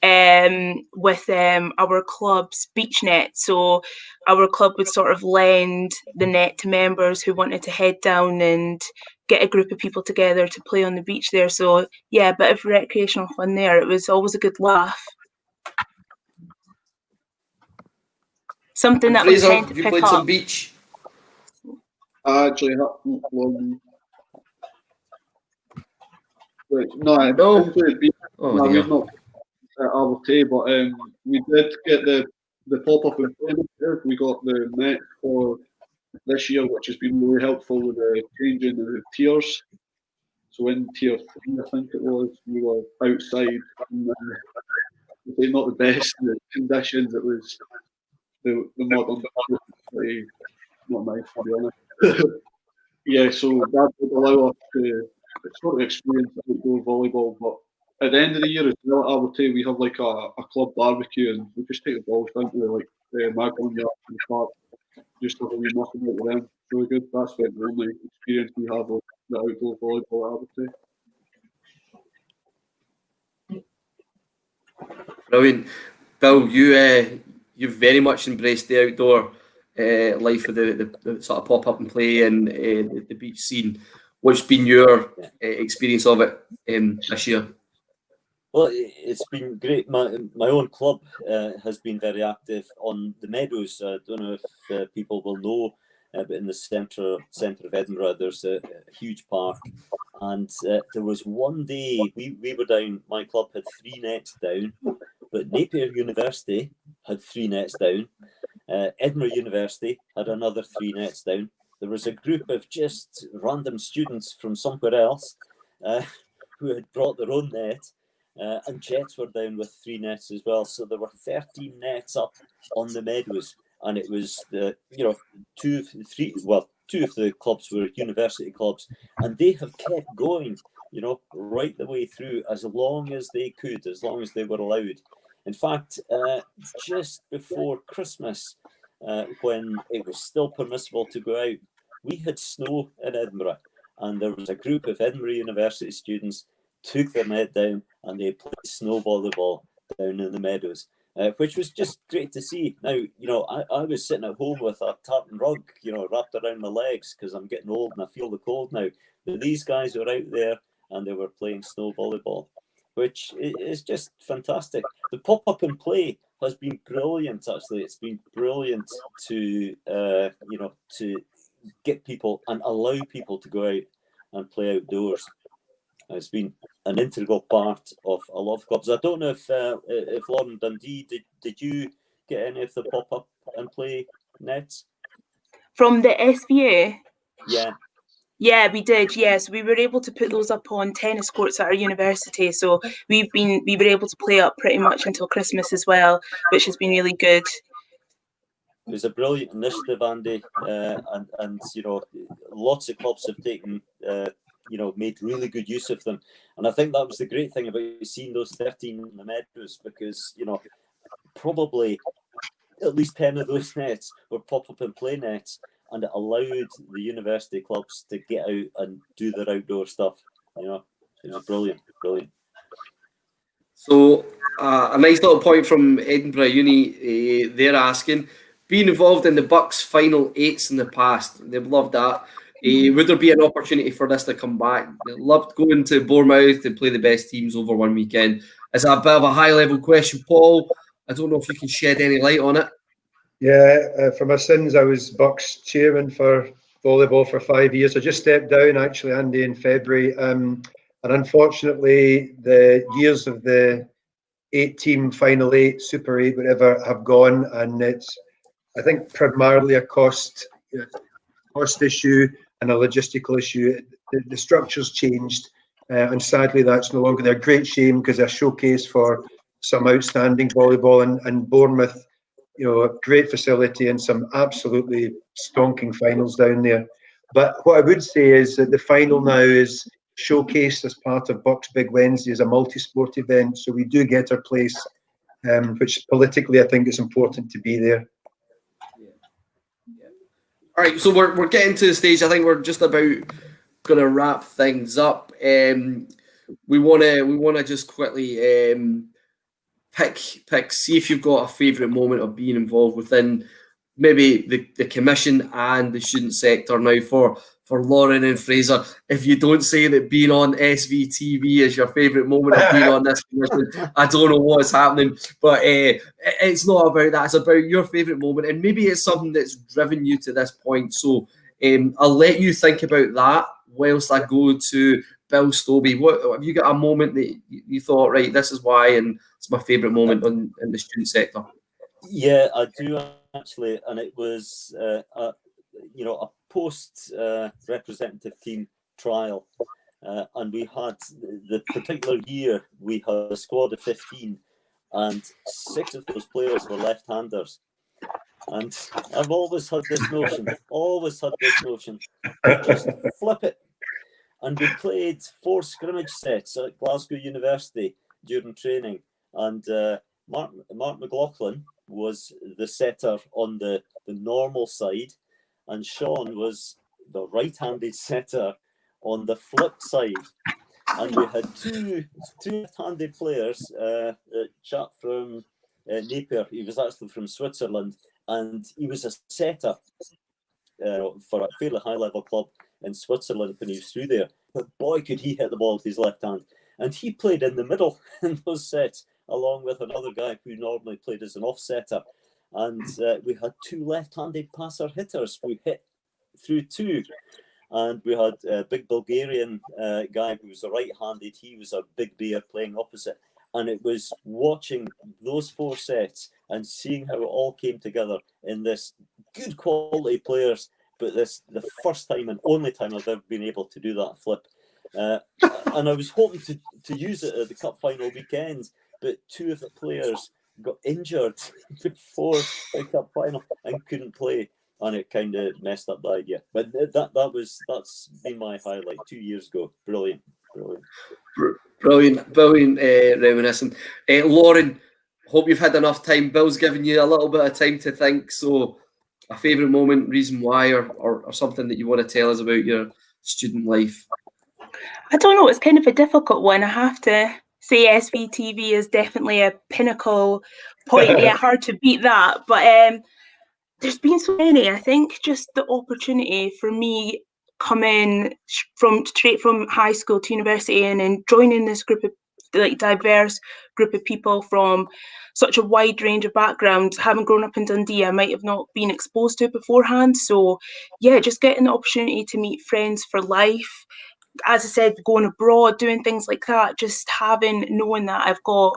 Speaker 3: with our club's beach net. So our club would sort of lend the net to members who wanted to head down and get a group of people together to play on the beach there. So yeah, a bit of recreational fun there. It was always a good laugh. Something
Speaker 1: And
Speaker 3: that
Speaker 1: Fraser,
Speaker 3: we tend to
Speaker 1: have you
Speaker 3: pick
Speaker 1: played
Speaker 3: up.
Speaker 1: some beach?
Speaker 4: I actually have no, I
Speaker 1: No.
Speaker 4: didn't play beach.
Speaker 1: Oh,
Speaker 4: No,
Speaker 1: dear.
Speaker 4: we've not at Abertay, but we did get the pop-up employment there. We got the net for this year, which has been really helpful with the changing the tiers. So in tier 3, I think it was, we were outside in not the best conditions. It was the mud on the pretty not nice, to be honest. Yeah, so that would allow us to sort of experience outdoor volleyball. But at the end of the year as well at Abertay, we have like a club barbecue, and we just take the balls down to Magdalen Yard in the park, just have a wee muck about with them. It's really good. That's like the only experience we have of the outdoor volleyball at Abertay.
Speaker 1: Brilliant. Bill, you've very much embraced the outdoor life of the sort of pop up and play and the beach scene. What's been your experience of it this year?
Speaker 5: Well, it's been great. My own club has been very active on the Meadows. I don't know if people will know, but in the centre of Edinburgh, there's a huge park. And there was one day we were down, my club had 3 nets down, but Napier University had 3 nets down. Edinburgh University had another 3 nets down. There was a group of just random students from somewhere else who had brought their own net. And Jets were down with 3 nets as well. So there were 13 nets up on the Meadows. And it was, 2 of the clubs were university clubs. And they have kept going, right the way through as long as they could, as long as they were allowed. In fact, just before Christmas, when it was still permissible to go out, we had snow in Edinburgh. And there was a group of Edinburgh University students took their net down and they played snow volleyball down in the Meadows, which was just great to see. Now, I was sitting at home with a tartan rug, wrapped around my legs because I'm getting old and I feel the cold now. But these guys were out there and they were playing snow volleyball, which is just fantastic. The pop-up and play has been brilliant, actually. It's been brilliant to, to get people and allow people to go out and play outdoors. It's been an integral part of a lot of clubs. I don't know if Lauren Dundee, did you get any of the pop-up and play nets?
Speaker 3: From the SVA?
Speaker 5: Yeah.
Speaker 3: Yeah, we did. Yes, we were able to put those up on tennis courts at our university. So we were able to play up pretty much until Christmas as well, which has been really good.
Speaker 5: It was a brilliant initiative, Andy, and lots of clubs have taken made really good use of them. And I think that was the great thing about seeing those 13 in the Meadows, because, probably at least 10 of those nets were pop-up and play nets, and it allowed the university clubs to get out and do their outdoor stuff. It was brilliant.
Speaker 1: So a nice little point from Edinburgh Uni. They're asking, being involved in the Bucks final 8s in the past, they've loved that. Would there be an opportunity for this to come back? They loved going to Bournemouth and play the best teams over one weekend. Is that a bit of a high-level question, Paul? I don't know if you can shed any light on it.
Speaker 2: Yeah, for my sins, I was Bucks chairman for volleyball for 5 years. I just stepped down, actually, Andy, in February. And unfortunately, the years of the 8-team Final 8, Super 8, whatever, have gone. And it's, I think, primarily a cost issue and a logistical issue. The structure's changed, and sadly that's no longer there. Great shame, because a showcase for some outstanding volleyball, and Bournemouth, a great facility and some absolutely stonking finals down there. But what I would say is that the final now is showcased as part of Bucks Big Wednesday as a multi-sport event, so we do get our place, which politically I think is important to be there.
Speaker 1: All right, so we're getting to the stage. I think we're just about going to wrap things up. We want to just quickly pick. See if you've got a favourite moment of being involved within maybe the commission and the student sector. Now, for Lauren and Fraser, if you don't say that being on SVTV is your favourite moment of being on this commission, I don't know what's happening. But it's not about that. It's about your favourite moment, and maybe it's something that's driven you to this point. So I'll let you think about that whilst I go to Bill Stobie. What have you got a moment that you thought, right, this is why, and it's my favourite moment in the student sector?
Speaker 5: Yeah, I do actually, and it was a post representative team trial, and we had the particular year we had a squad of 15, and 6 of those players were left-handers. And I've always had this notion, just flip it. And we played 4 scrimmage sets at Glasgow University during training, and Mark McLaughlin was the setter on the normal side, and Sean was the right-handed setter on the flip side. And we had two left-handed players, a chap from Napier, he was actually from Switzerland, and he was a setter for a fairly high-level club in Switzerland when he was through there. But boy, could he hit the ball with his left hand. And he played in the middle in those sets, along with another guy who normally played as an offsetter. And we had two left-handed passer hitters. We hit through two. And we had a big Bulgarian guy who was a right-handed. He was a big bear playing opposite. And it was watching those four sets and seeing how it all came together in this good quality players. But this the first time and only time I've ever been able to do that flip. And I was hoping to use it at the cup final weekend, but two of the players got injured before the cup final and couldn't play, and it kind of messed up the idea. But that's been my highlight 2 years ago. Brilliant.
Speaker 1: Reminiscing. Lauren, hope you've had enough time. Bill's given you a little bit of time to think. So, a favourite moment, reason why, or something that you want to tell us about your student life.
Speaker 3: I don't know, it's kind of a difficult one. I have to say SVTV is definitely a pinnacle point. Yeah, hard to beat that. But there's been so many. I think just the opportunity for me coming straight from high school to university and then joining this group of diverse group of people from such a wide range of backgrounds. Having grown up in Dundee, I might have not been exposed to it beforehand. So yeah, just getting the opportunity to meet friends for life. As I said, going abroad, doing things like that, just knowing that I've got,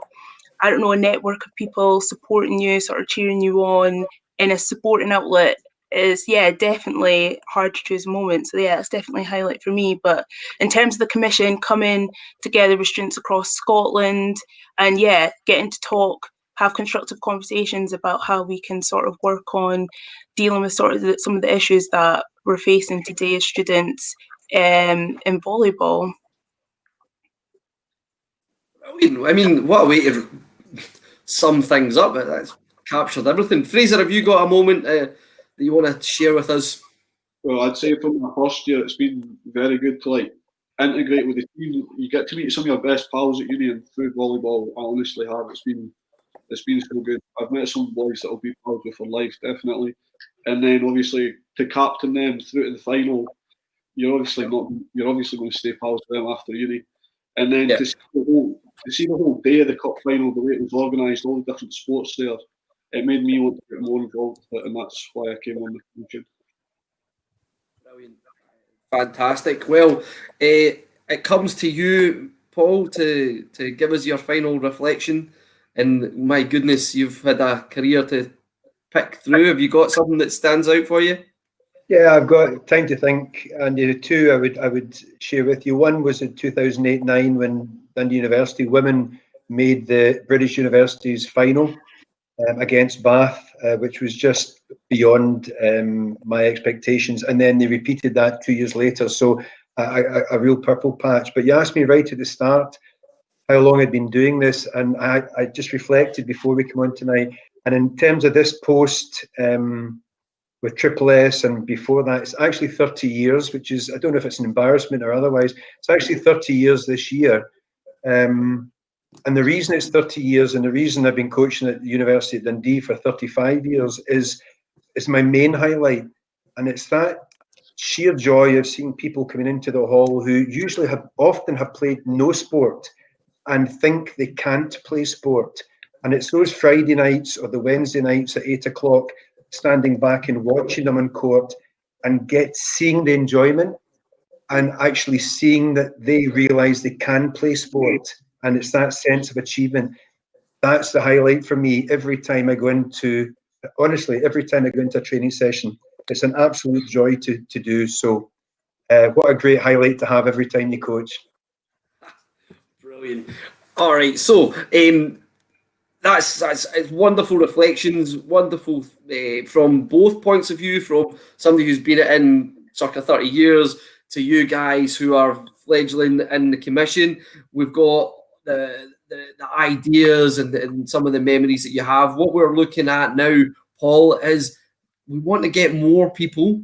Speaker 3: I don't know, a network of people supporting you, sort of cheering you on in a supporting outlet is, yeah, definitely hard to choose a moment. So yeah, it's definitely a highlight for me. But in terms of the commission, coming together with students across Scotland and yeah, getting to talk, have constructive conversations about how we can sort of work on dealing with sort of some of the issues that we're facing today as students in volleyball.
Speaker 1: I mean, what a way to sum things up. That's captured everything. Fraser, have you got a moment that you want to share with us?
Speaker 4: Well, I'd say from my first year, it's been very good to integrate with the team. You get to meet some of your best pals at uni, and through volleyball, I honestly have. It's been so good. I've met some boys that will be pals with for life, definitely. And then obviously to captain them through to the final, you're obviously going to stay pals with them after uni. And then to see the whole day of the cup final, the way it was organised, all the different sports there, it made me want to get more involved with it, and that's why I came on the commission.
Speaker 1: Brilliant. Fantastic. Well, it comes to you, Paul, to give us your final reflection. And my goodness, you've had a career to pick through. Have you got something that stands out for you?
Speaker 2: Yeah, I've got time to think, and the two I would share with you. One was in 2008-09 when Dundee University women made the British Universities final against Bath, which was just beyond my expectations. And then they repeated that 2 years later, so a real purple patch. But you asked me right at the start how long I'd been doing this, and I just reflected before we come on tonight. And in terms of this post with Triple S and before that, it's actually 30 years, which is, I don't know if it's an embarrassment or otherwise, it's actually 30 years this year. And the reason it's 30 years and the reason I've been coaching at the University of Dundee for 35 years is my main highlight. And it's that sheer joy of seeing people coming into the hall who usually often have played no sport and think they can't play sport. And it's those Friday nights or the Wednesday nights at 8 o'clock, standing back and watching them on court and seeing the enjoyment and actually seeing that they realise they can play sport. And it's that sense of achievement. That's the highlight for me every time I go into, honestly, every time I go into a training session. It's an absolute joy to do. So what a great highlight to have every time you coach.
Speaker 1: Brilliant. All right, so that's wonderful reflections, wonderful from both points of view, from somebody who's been in circa 30 years to you guys who are fledgling in the commission. We've got the ideas and some of the memories that you have. What we're looking at now, Paul, is we want to get more people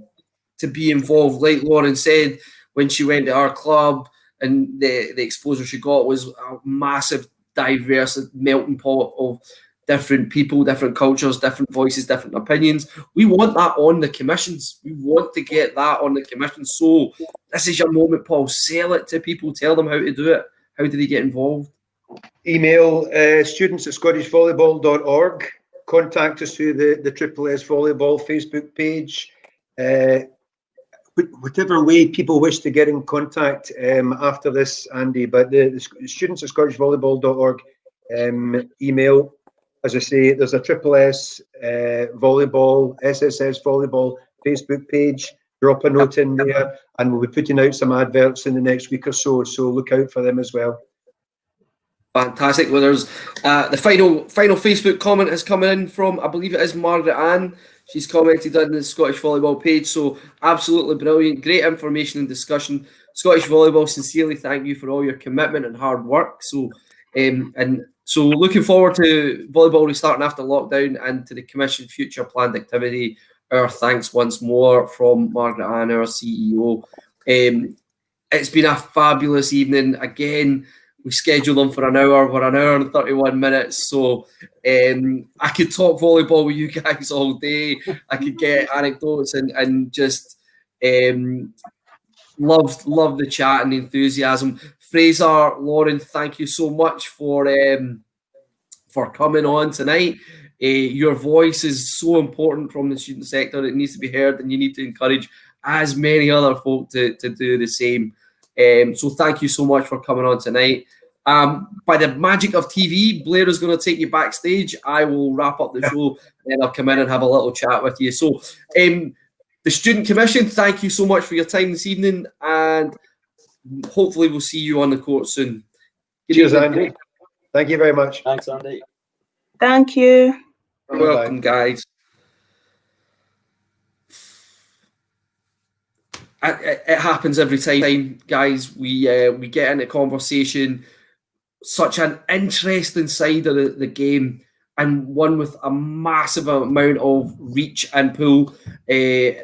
Speaker 1: to be involved. Like Lauren said, when she went to our club and the exposure she got was a massive, diverse melting pot of different people, different cultures, different voices, different opinions. We want that on the commissions. We want to get that on the commissions. So this is your moment, Paul. Sell it to people. Tell them how to do it. How do they get involved?
Speaker 2: Email students@scottishvolleyball.org. Contact us through the Triple S Volleyball Facebook page. Whatever way people wish to get in contact after this, Andy, but the students@scottishvolleyball.org email. As I say, there's a Triple S Volleyball, SSS Volleyball Facebook page. Drop a note in there, and we'll be putting out some adverts in the next week or so. So look out for them as well.
Speaker 1: Fantastic. Well, there's the final Facebook comment has come in from, I believe it is Margaret Ann. She's commented on the Scottish Volleyball page. So absolutely brilliant. Great information and discussion. Scottish Volleyball sincerely thank you for all your commitment and hard work. So so looking forward to volleyball restarting after lockdown and to the Commission future planned activity. Our thanks once more from Margaret Ann, our CEO. It's been a fabulous evening. Again, we scheduled them for an hour. We're an hour and 31 minutes. So I could talk volleyball with you guys all day. I could get anecdotes and just love the chat and the enthusiasm. Fraser, Lauren, thank you so much for coming on tonight. Your voice is so important from the student sector. It needs to be heard, and you need to encourage as many other folk to do the same. So thank you so much for coming on tonight. By the magic of TV, Blair is going to take you backstage. I will wrap up the show, and then I'll come in and have a little chat with you. So the Student Commission, thank you so much for your time this evening, and hopefully we'll see you on the court soon.
Speaker 2: Cheers, Andy. Thank you very much.
Speaker 5: Thanks, Andy.
Speaker 3: Thank you.
Speaker 1: You're welcome, guys. It happens every time, guys. We get into conversation. Such an interesting side of the game, and one with a massive amount of reach and pull.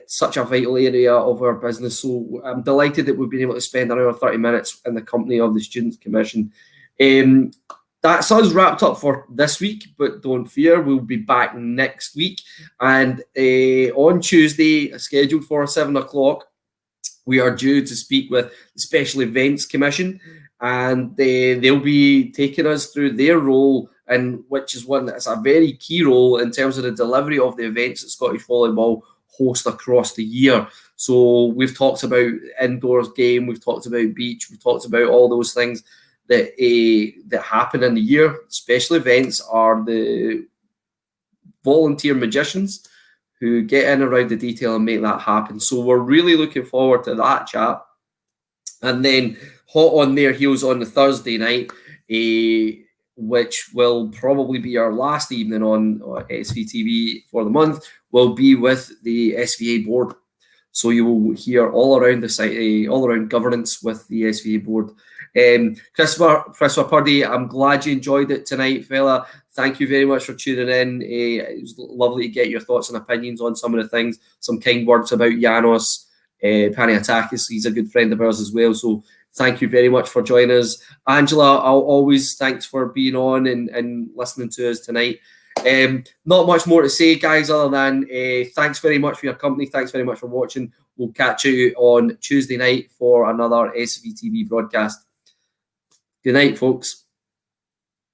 Speaker 1: Such a vital area of our business. So I'm delighted that we've been able to spend an hour and 30 minutes in the company of the Students' Commission. That's us wrapped up for this week, but don't fear, we'll be back next week. And on Tuesday, scheduled for 7 o'clock, we are due to speak with the Special Events Commission, and they'll be taking us through their role, and which is one that's a very key role in terms of the delivery of the events that Scottish Volleyball host across the year. So we've talked about indoors game, we've talked about beach, we've talked about all those things that happen in the year. Special events are the volunteer magicians who get in around the detail and make that happen. So we're really looking forward to that chat. And then hot on their heels on the Thursday night, which will probably be our last evening on SVTV for the month, will be with the SVA board. So you will hear all around the site, all around governance with the SVA board. Christopher Purdy, I'm glad you enjoyed it tonight, fella. Thank you very much for tuning in. It was lovely to get your thoughts and opinions on some of the things. Some kind words about Janos Paniatakis. He's a good friend of ours as well. So thank you very much for joining us. Angela, always thanks for being on and listening to us tonight. Not much more to say, guys, other than thanks very much for your company. Thanks very much for watching. We'll catch you on Tuesday night for another SVTV broadcast. Good night, folks.